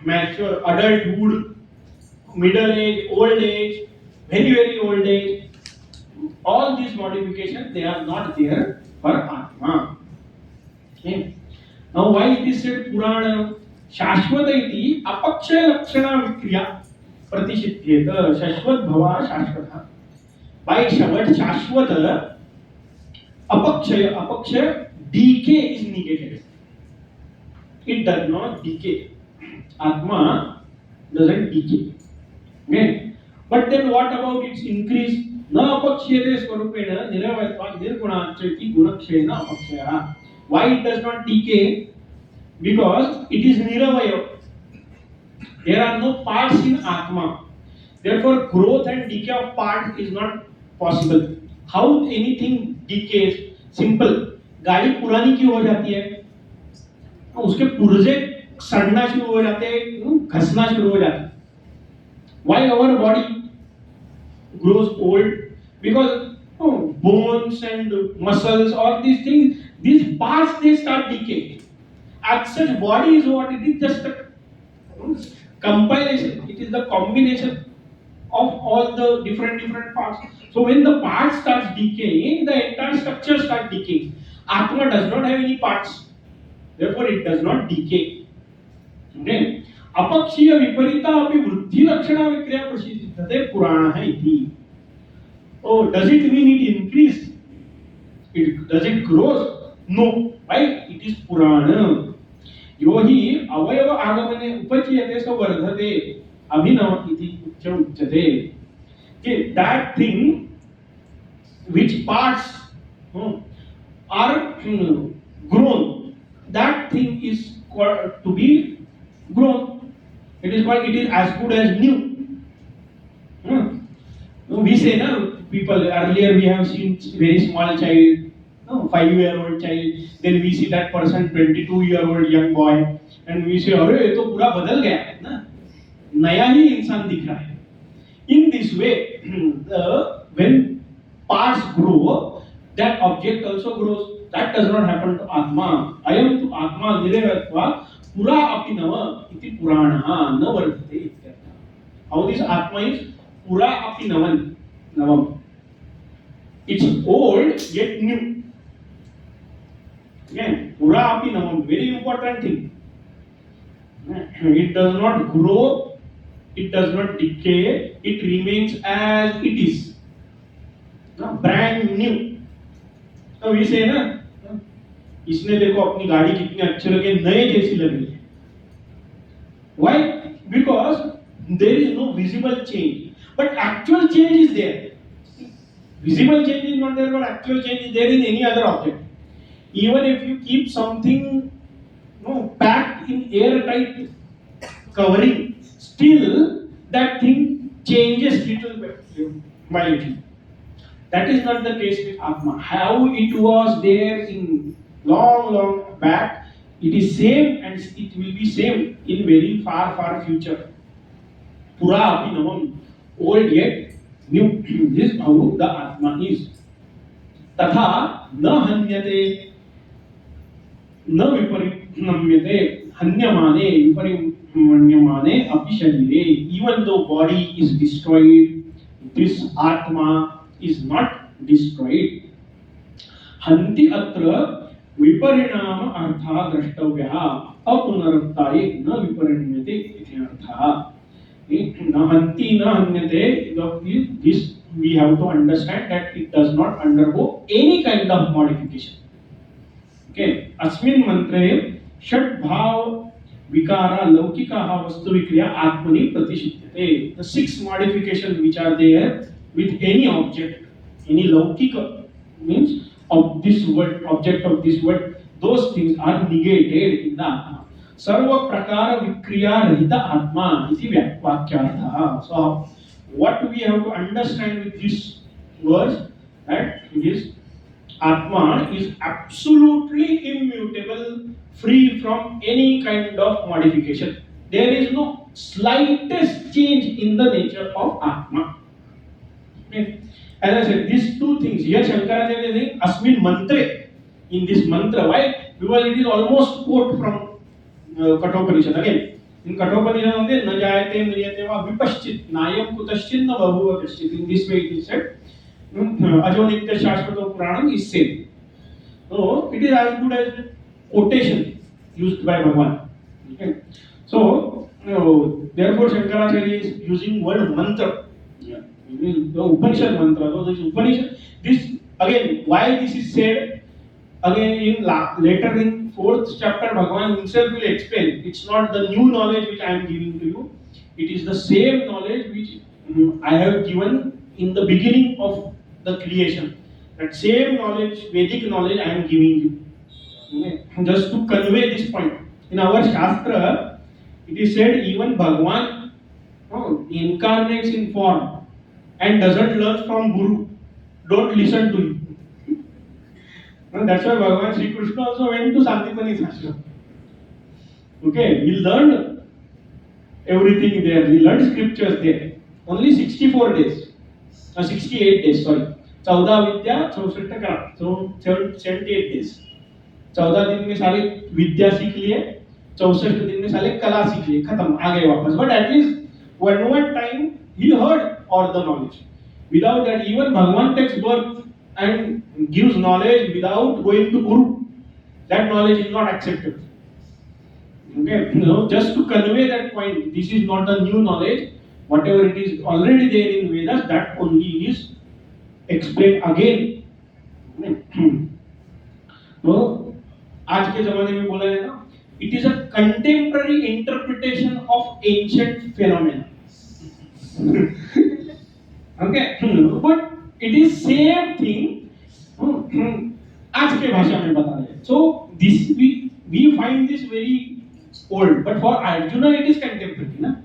mature, adulthood, middle age, old age, very very old age, all these modifications they are not there for Atma. Okay. Now why it is said Purana? Shashvata iti apakshaya lakshana vikriya pratishityeta shashvat bhava shashvata. By Shabbat Shashvata, apakshaya, decay is negated. It does not decay. Atma doesn't decay. Okay. But then what about its increase? न अपक्ष्यते स्वरूपेण निरवयत्वात् निर्गुणाच्चैति गुणक्षयेन अपक्षयः. Why it does not decay? Because it is niravaya. There are no parts in Atma. Therefore, growth and decay of part is not possible. How anything decays? Simple. गाड़ी पुरानी क्यों हो जाती है? उसके पुर्जे सड़ना शुरू हो जाते हैं, घसना शुरू हो जाते हैं. Why our body grows old? Because bones and muscles, all these things, these parts they start decaying. As such, body is what it is, just a compilation. It is the combination of all the different parts. So when the parts starts decaying, the entire structure starts decaying. Atma does not have any parts, therefore it does not decay. Okay. अपक्षीय विपरीता अपि वृद्धि लक्षणा विक्रिया प्रसिद्धते पुराण है इति. Oh, does it mean it increase? Does it grow? No. Why? It is Purana. यो हि अवयव आगमने उपचीयते स वर्धते अभिनव इति उच्यते. Okay, that thing which parts are grown, that thing is called to be grown. It is called, it is as good as new. We say, no, people, earlier we have seen very small child, 5-year-old child, then we see that person 22-year-old young boy, and we say, अरे ये तो पूरा बदल गया है ना, नया ही इंसान दिख रहा है. In this way, when parts grow, that object also grows. That does not happen to Atma. Ayam tu Atma nirevatva pura api nava iti purana na vardhate. How this Atma is pura api navam. It's old yet new. Again, pura api navam, very important thing. It does not grow, it does not decay, it remains as it is. Brand new. तो we say ना, इसने देखो अपनी गाड़ी कितनी अच्छी लगे, नए जैसी लग रही है. Why? Because there is no visible change, but actual change is there. Visible change is not there, but actual change is there in any other object. Even if you keep something packed in airtight covering, still that thing changes little bit by little. That is not the case with Atma. How it was there in long back, it is same and it will be same in very far future. Pura api navam, old yet new. This is how the Atma is. Tatha na hanyate, na viparinamyate, hanyamane, viparinamyane api sharire. Even though body is destroyed, this Atma is not destroyed. Hanti atra viparinama artha drashtavya apunaraptaye na viparinamyate iti artha. Na hanti na hanyate, this we have to understand that it does not undergo any kind of modification. Okay, अस्मिन् मंत्रे षट् भाव विकारा लौकिकाः वस्तु विक्रिया आत्मनि प्रतिषिध्यते. The 6 modifications which are there with any object, any laukika means of this world, object of this world, those things are negated in the Atma. Sarva prakara vikriya rahita Atma iti vakyartha. So what we have to understand with this verse, that this Atma is absolutely immutable, free from any kind of modification. There is no slightest change in the nature of Atma. Okay. As I said, these two things here, Shankaracharya is saying Asmin Mantre. In this mantra, why? Because it is almost quote from Kathopanishad again. In Kathopanishad, न जायते म्रियते वा विपश्चित नायम कुतश्चित न बभूव कश्चित. In this way it is said. Ajo nitya shashvato puranam is same. So it is as good as quotation used by Bhagavan. Okay. So therefore Shankaracharya is using word mantra. Yeah. The Upanishad mantra. So this Upanishad, this again, why this is said again in later in fourth chapter, Bhagavan himself will explain. It's not the new knowledge which I am giving to you. It is the same knowledge which I have given in the beginning of the creation. That same knowledge, Vedic knowledge, I am giving you. Okay. Just to convey this point. In our Shastra, it is said even Bhagavan incarnates in form and doesn't learn from Guru. Don't listen to him. And that's why Bhagavan Sri Krishna also went to Santipani's ashram. Okay, he learned everything there. He learned scriptures there. Only 64 days. 68 days, sorry. 14 विद्या 64 करा. So 78 days. 14 दिन में सारे विद्या सीख लिए, 64 दिन में सारे कला सीख लिए, खत्म, आ गए वापस. But at least one time he heard all the knowledge. Without that, even Bhagavan takes birth and gives knowledge without going to Guru. That knowledge is not accepted. Okay, just to convey that point, this is not a new knowledge. Whatever it is already there in Vedas, that only is explained again. तो आज के जमाने में बोला है ना, it is a contemporary interpretation of ancient phenomena. Okay, but it is same thing. आज के भाषा में बता रहे. So this we find this very old, but for Arjuna it is contemporary, ना?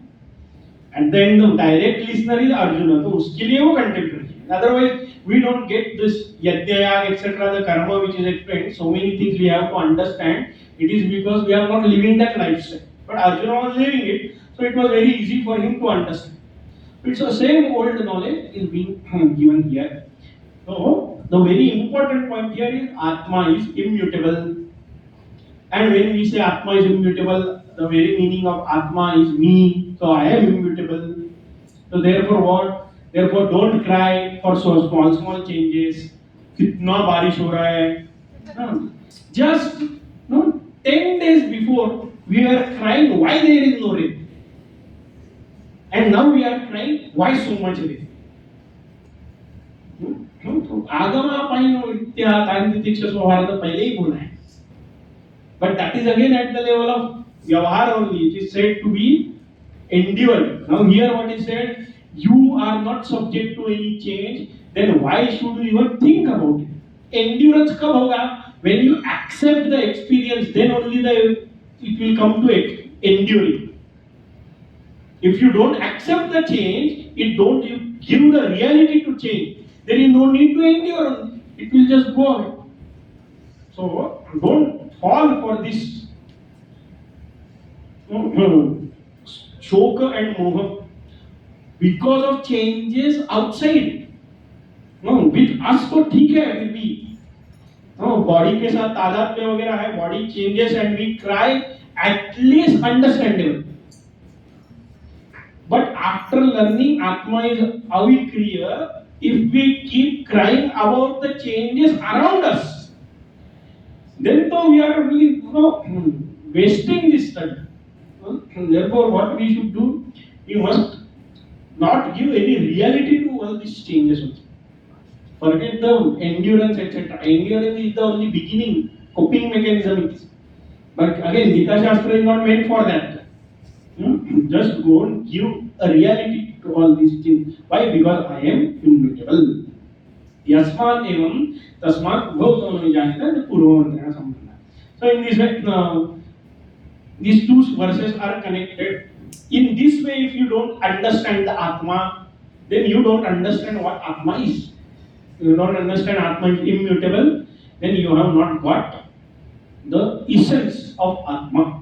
And then the direct listener is Arjuna, तो उसके लिए वो contemporary. Otherwise, we don't get this yajna, etc. The karma which is explained. So many things we have to understand. It is because we are not living that lifestyle. But Arjuna was living it, so it was very easy for him to understand. It's the same old knowledge is being given here. So the very important point here is Atma is immutable. And when we say Atma is immutable, the very meaning of Atma is me. So I am immutable. So therefore what? Therefore don't cry for so small changes. कितना बारिश हो रहा है? Just 10 days before we were crying why there is no rain. And now we are crying why so much rain. आगमापायिनो तांत्रिक स्वभाव तो पहले ही बोला है. But that is again at the level of Vyavahar only. It is said to be endured. Now here what is said, you are not subject to any change, then why should you even think about it? Endurance कब होगा? When you accept the experience, then only it will come to enduring. If you don't accept the change, you give the reality to change, there is no need to endure. It will just go away. So don't fall for this shoka and moha because of changes outside. With us तो ठीक है फिर भी. Body के साथ तादाद में वगैरह है, body changes and we cry, at least understandable. But after learning Atma is avikriya, if we keep crying about the changes around us, then though we are really wasting this study. Therefore, what we should do, we must not give any reality to all these changes. Forget the endurance, etc. Endurance is the only beginning, coping mechanism it is. But again, Gita Shastra is not meant for that. Just go and give a reality to all these things. Why? Because I am immutable. Yasman evam tasmat bhautam janita, the purvamantra sambandha. So in this way, these two verses are connected. In this way, if you don't understand the Atma, then you don't understand what Atma is. If you don't understand Atma is immutable, then you have not got the essence of Atma.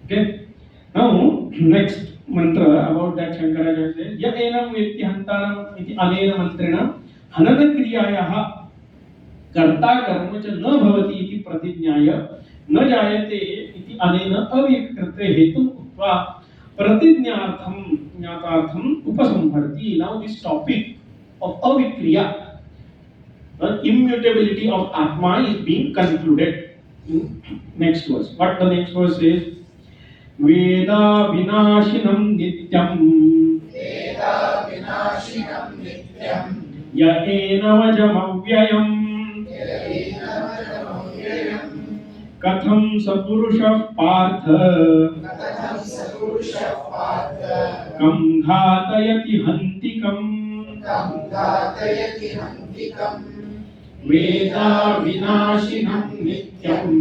Okay. Now, next mantra about that Shankaracharya says, Ya enam vetti hantaram iti anena mantrena hanana kriyayaha कर्ता कर्म च न भवति इति प्रतिज्ञाय न जायते इति अनेन अविकृते हेतुम् उक्त्वा प्रतिज्ञार्थम ज्ञातार्थम उपसंहरति. Now this topic of avikriya, the immutability of Atma, is being concluded in next verse. What the next verse says? Veda vinashinam nityam ya enavajam avyayam कथं सपुरुषः पार्थ कं घातयति हन्तिकम् वेदा विनाशिनं नित्यम्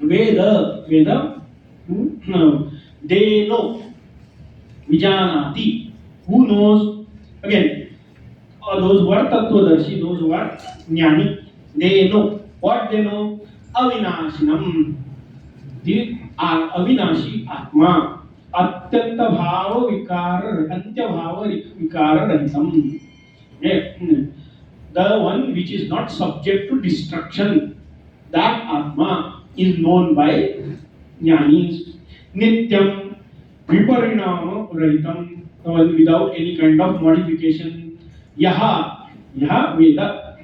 Veda, they know. Vijanati, who knows? Again, those who are Tattvadarshi, those who are Jnani, they know. What they know? Avinashinam. The Avinashi Atma. Atyanta bhava vikara, antya bhava vikara rahitam. The one which is not subject to destruction. That Atma is known by Jnanis. Nityam viparinama rahitam, without any kind of modification. Yaha Veda.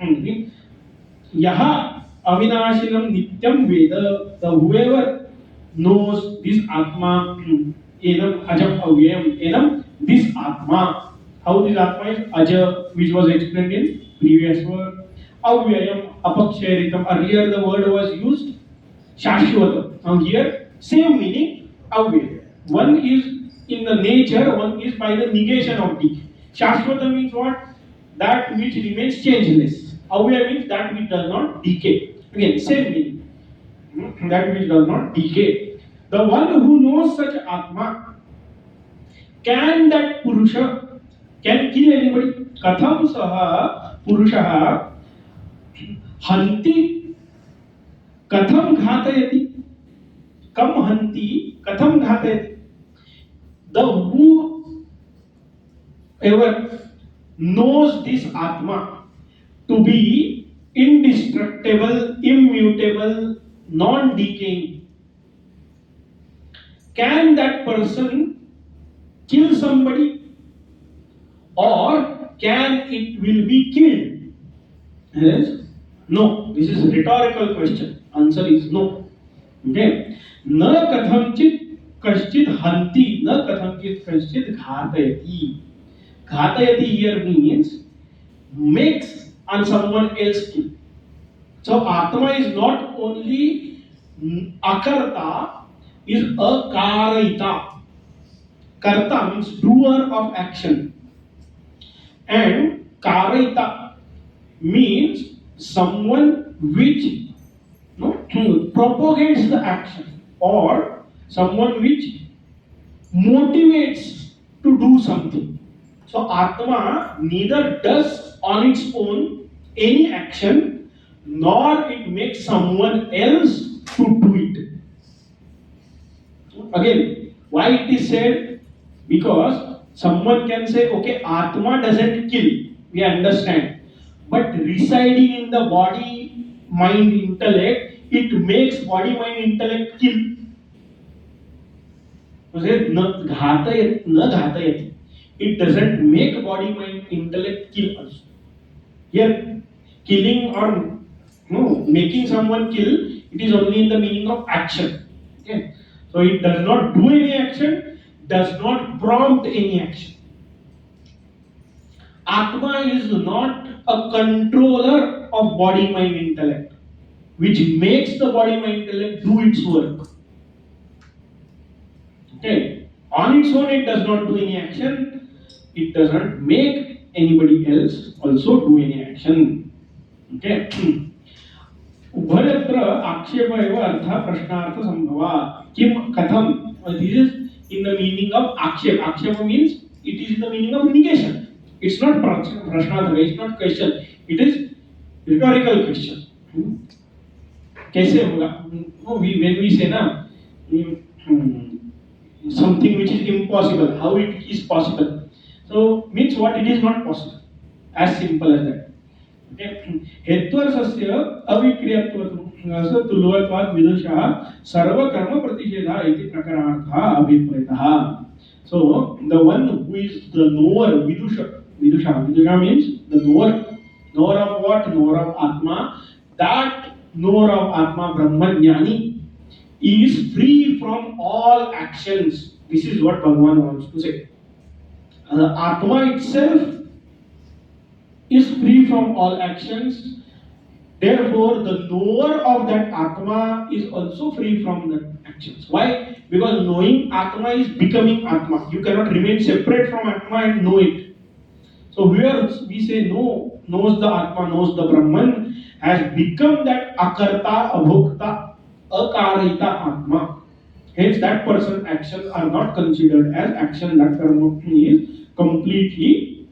Yaha avinashinam nityam Veda. The whoever knows this Atma, enam ajam avyayam, enam this Atma. How this Atma is aja, which was explained in previous word. Avyayam apakshayaritam. Earlier the word was used Shashwata. Now here same meaning avyayam. One is in the nature, one is by the negation of decay. Shashwata means what? That which remains changeless. Avyaya means that which does not decay. Again, same meaning. That which does not decay. The one who knows such Atma, can that Purusha can kill anybody? Katham saha Purushaha hanti katham ghatayati. Kam hanti katham ghatayati. The whoever knows this Atma to be indestructible, immutable, non-decaying, can that person kill somebody, or can it will be killed? Yes? No. This is a rhetorical question. Answer is no. Okay. Na kathamchit kaschit hanti, na kathamchit kaschit ghatayati. Ghatayati here means makes on someone else kill. So Atma is not only akarta, is a karita. Karta means doer of action, and karita means someone which propagates the action, or someone which motivates to do something. So Atma neither does on its own any action, nor it makes someone else to do it. Again, why it is said? Because someone can say, okay, Atma doesn't kill, we understand. But residing in the body, mind, intellect, it makes body, mind, intellect kill. So say, na ghatayati. It doesn't make body, mind, intellect kill also. Here, killing or making someone kill, it is only in the meaning of action. Okay? So it does not do any action, does not prompt any action. Atma is not a controller of body, mind, intellect, which makes the body, mind, intellect do its work. Okay. On its own, it does not do any action. It does not make anybody else also do any action. Okay. उभयत्र आक्षेप एव अर्थ प्रश्नार्थ संभवा किम कथम. This is in the meaning of akshep. Akshep means it is in the meaning of negation. It's not prashnadhaka, it's not question. It is rhetorical question. कैसे होगा? No, when we say na, something which is impossible, how it is possible? So means what it is not possible. As simple as that. Okay. हेत्वर्षस्य अविक्रियत्वात् विदुषः सर्वकर्म प्रतिषेधः इति प्रकरणार्थः अभिप्रेतः. So the one who is the knower, vidusha means the knower of what? Knower of Atma. That knower of Atma, Brahmajnani, is free from all actions. This is what Bhagavan wants to say. Atma itself is free from all actions. Therefore, the knower of that Atma is also free from the actions. Why? Because knowing Atma is becoming Atma. You cannot remain separate from Atma and know it. So here we say knows the Atma, knows the Brahman, has become that Akarta, Abhokta, Akarita Atma. Hence that person's actions are not considered as action. That karma is completely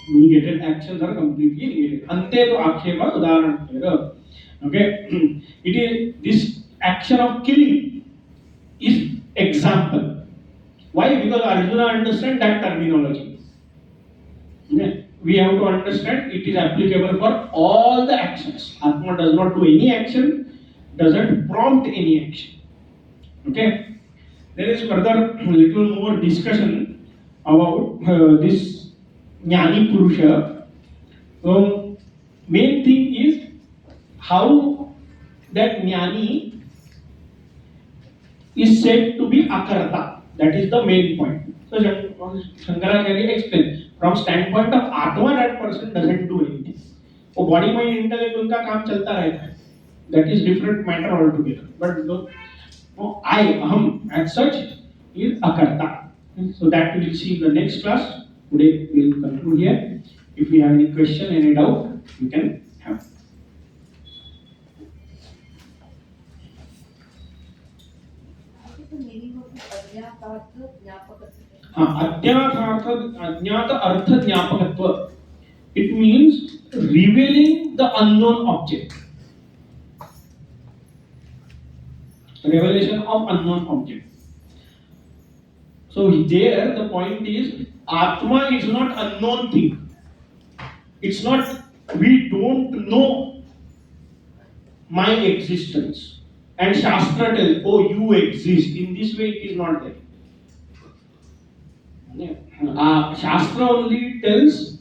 negated. Actions are completely negated. Ante to aksheva udaharan. Okay. It is this action of killing is example. Why? Because Arjuna understand that terminology. Okay. We have to understand it is applicable for all the actions. Atma does not do any action, doesn't prompt any action. Okay. There is further little more discussion about this Jnani Purusha. So, main thing is how that Jnani is said to be Akarta. That is the main point. So, Shankaracharya explained from standpoint of Atma, that person doesn't do anything. So, body, mind, intellect, उनका काम चलता रहता है. That is different matter altogether. But no, I, aham, as such, is akarta. So that we will see in the next class. Today we will conclude here. If you have any question, any doubt, you can have. What is the meaning of Ajnatartha Jnapakatva? Ajnata artha jnapakatva. It means revealing the unknown object. Revelation of unknown object. So there the point is Atma is not unknown thing. It's not we don't know my existence. And Shastra tells, oh you exist. In this way it is not there. Shastra only tells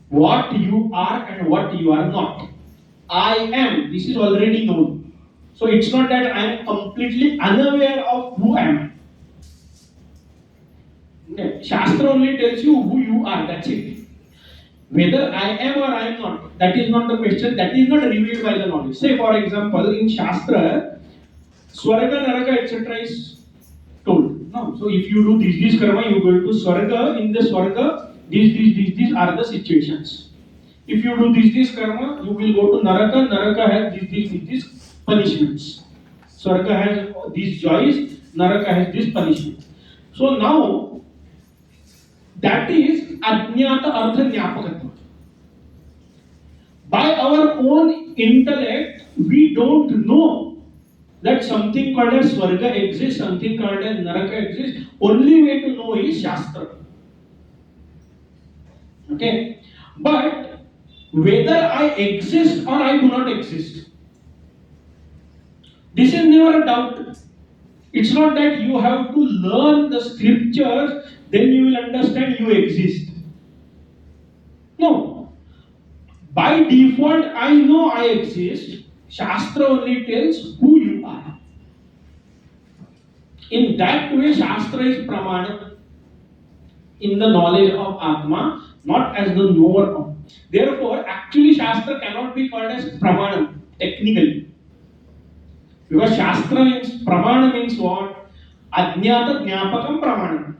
what you are and what you are not. I am, this is already known. So it's not that I am completely unaware of who I am. Okay. Shastra only tells you who you are, that's it. Whether I am or I am not, that is not the question, that is not revealed by the knowledge. Say for example, in Shastra, Swarga, Naraka, etc. is told. No. So if you do this karma, you go to Swarga. In the Swarga, these are the situations. If you do this karma, you will go to Naraka. Naraka has these punishments. Swarga has these joys. Naraka has this punishment. So now, that is Ajnata Artha Jnapakatva. By our own intellect, we don't know that something called as Swarga exists, something called as Naraka exists. Only way to know is Shastra. Okay? But whether I exist or I do not exist, this is never a doubt. It's not that you have to learn the scriptures, then you will understand you exist. No. By default, I know I exist. Shastra only tells who you are. In that way, Shastra is pramana in the knowledge of Atma, not as the knower of. Therefore, actually, Shastra cannot be called as pramana technically. Because Shastra means, pramana means what? Ajnata Jnapakam pramana.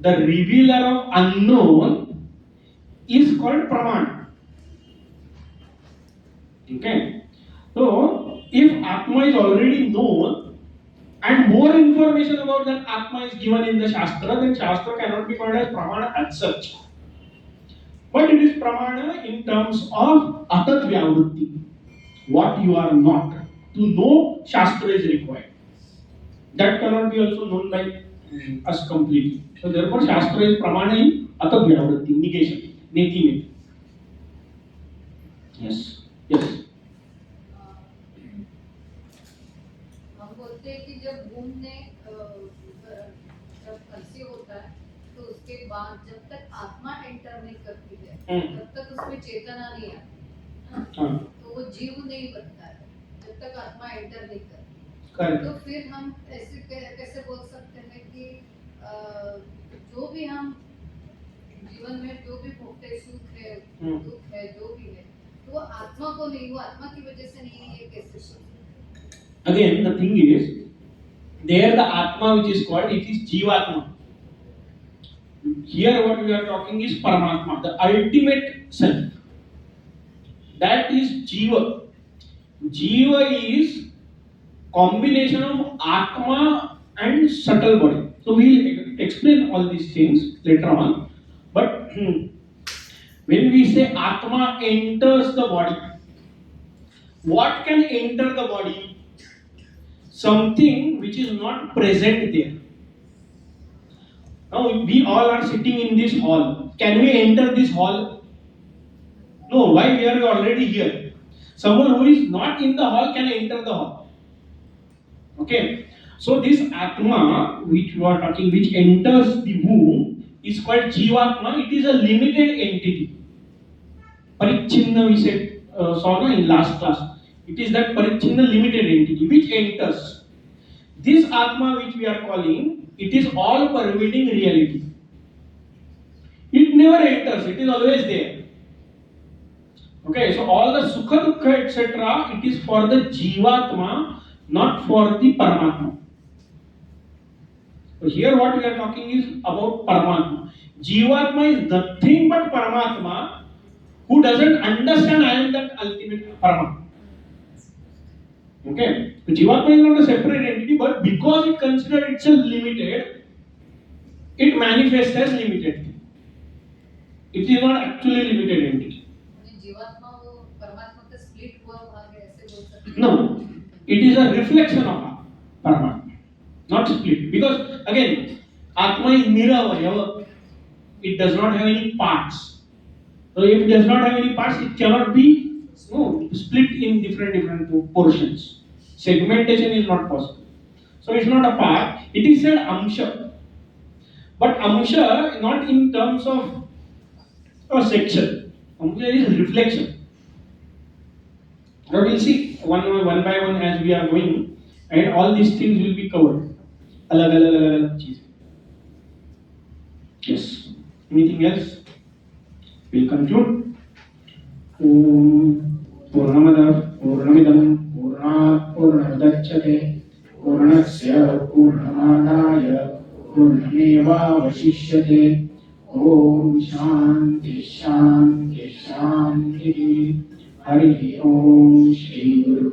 The revealer of unknown is called pramana. Okay. So, if Atma is already known and more information information about that Atma is given in the Shastra, then Shastra cannot be called as Pramana as such. But it is Pramana in terms of Atat Vyavrutti, what you are not. To know Shastra is required. That cannot be also known by us completely. So therefore Shastra is Pramana in Atat Vyavrutti, negation, neti neti. Yes. Yes. हम बोलते हैं कि जब घूमने जब conceive होता है तो उसके बाद जब तक आत्मा एंटर नहीं करती है तब तक उसमें चेतना नहीं आती, तो वो जीव नहीं बनता है जब तक आत्मा एंटर नहीं करती। तो फिर हम ऐसे कैसे बोल सकते हैं कि जो भी हम जीवन में जो भी भोगते सुख है दुख है जो भी है तो वो आत्मा को नहीं, वो आत्मा की वजह से नहीं है, ये कैसे? Again, the thing is, there the Atma which is called, it is Jivatma. Here what we are talking is Paramatma, the ultimate self. That is Jiva. Jiva is combination of Atma and subtle body. So we will explain all these things later on. But when we say Atma enters the body, what can enter the body? Something which is not present there. Now we all are sitting in this hall. Can we enter this hall? No. Why? We are already here. Someone who is not in the hall can enter the hall. Okay. So this Atma which we are talking, which enters the womb, is called Jivatma. It is a limited entity. Parichinna we said saw in last class. It is that Parichinna limited entity which enters. This Atma which we are calling, it is all pervading reality. It never enters, it is always there. Okay, so all the Sukha Dukha etc. it is for the Jivatma, not for the Paramatma. So here what we are talking is about Paramatma. Jivatma is nothing but Paramatma who doesn't understand I am that ultimate Paramatma. Okay, so Jivatma is not a separate entity, but because it considers itself limited, it manifests as limited. It is not actually limited entity. जीवात्मा वो परमात्मा का split हुआ भाग है ऐसे बोल सकते हैं? No, it is a reflection of Paramatma, not split. Because again, Atma is niravayava. It does not have any parts. So if it does not have any parts, it cannot be split in different portions. Segmentation is not possible. So it's not a part. It is said amsha. But amsha not in terms of a section. Amsha is reflection. Now we'll see one by one as we are going, and all these things will be covered. Alag cheez. Yes. Anything else? We'll conclude. Purnamada Purnamidam Purnat Purnamudachyate Purnasya Purnamadaya Purnamevavashishyate. Om Shanti Shanti Shanti. Hari Om Shri Guru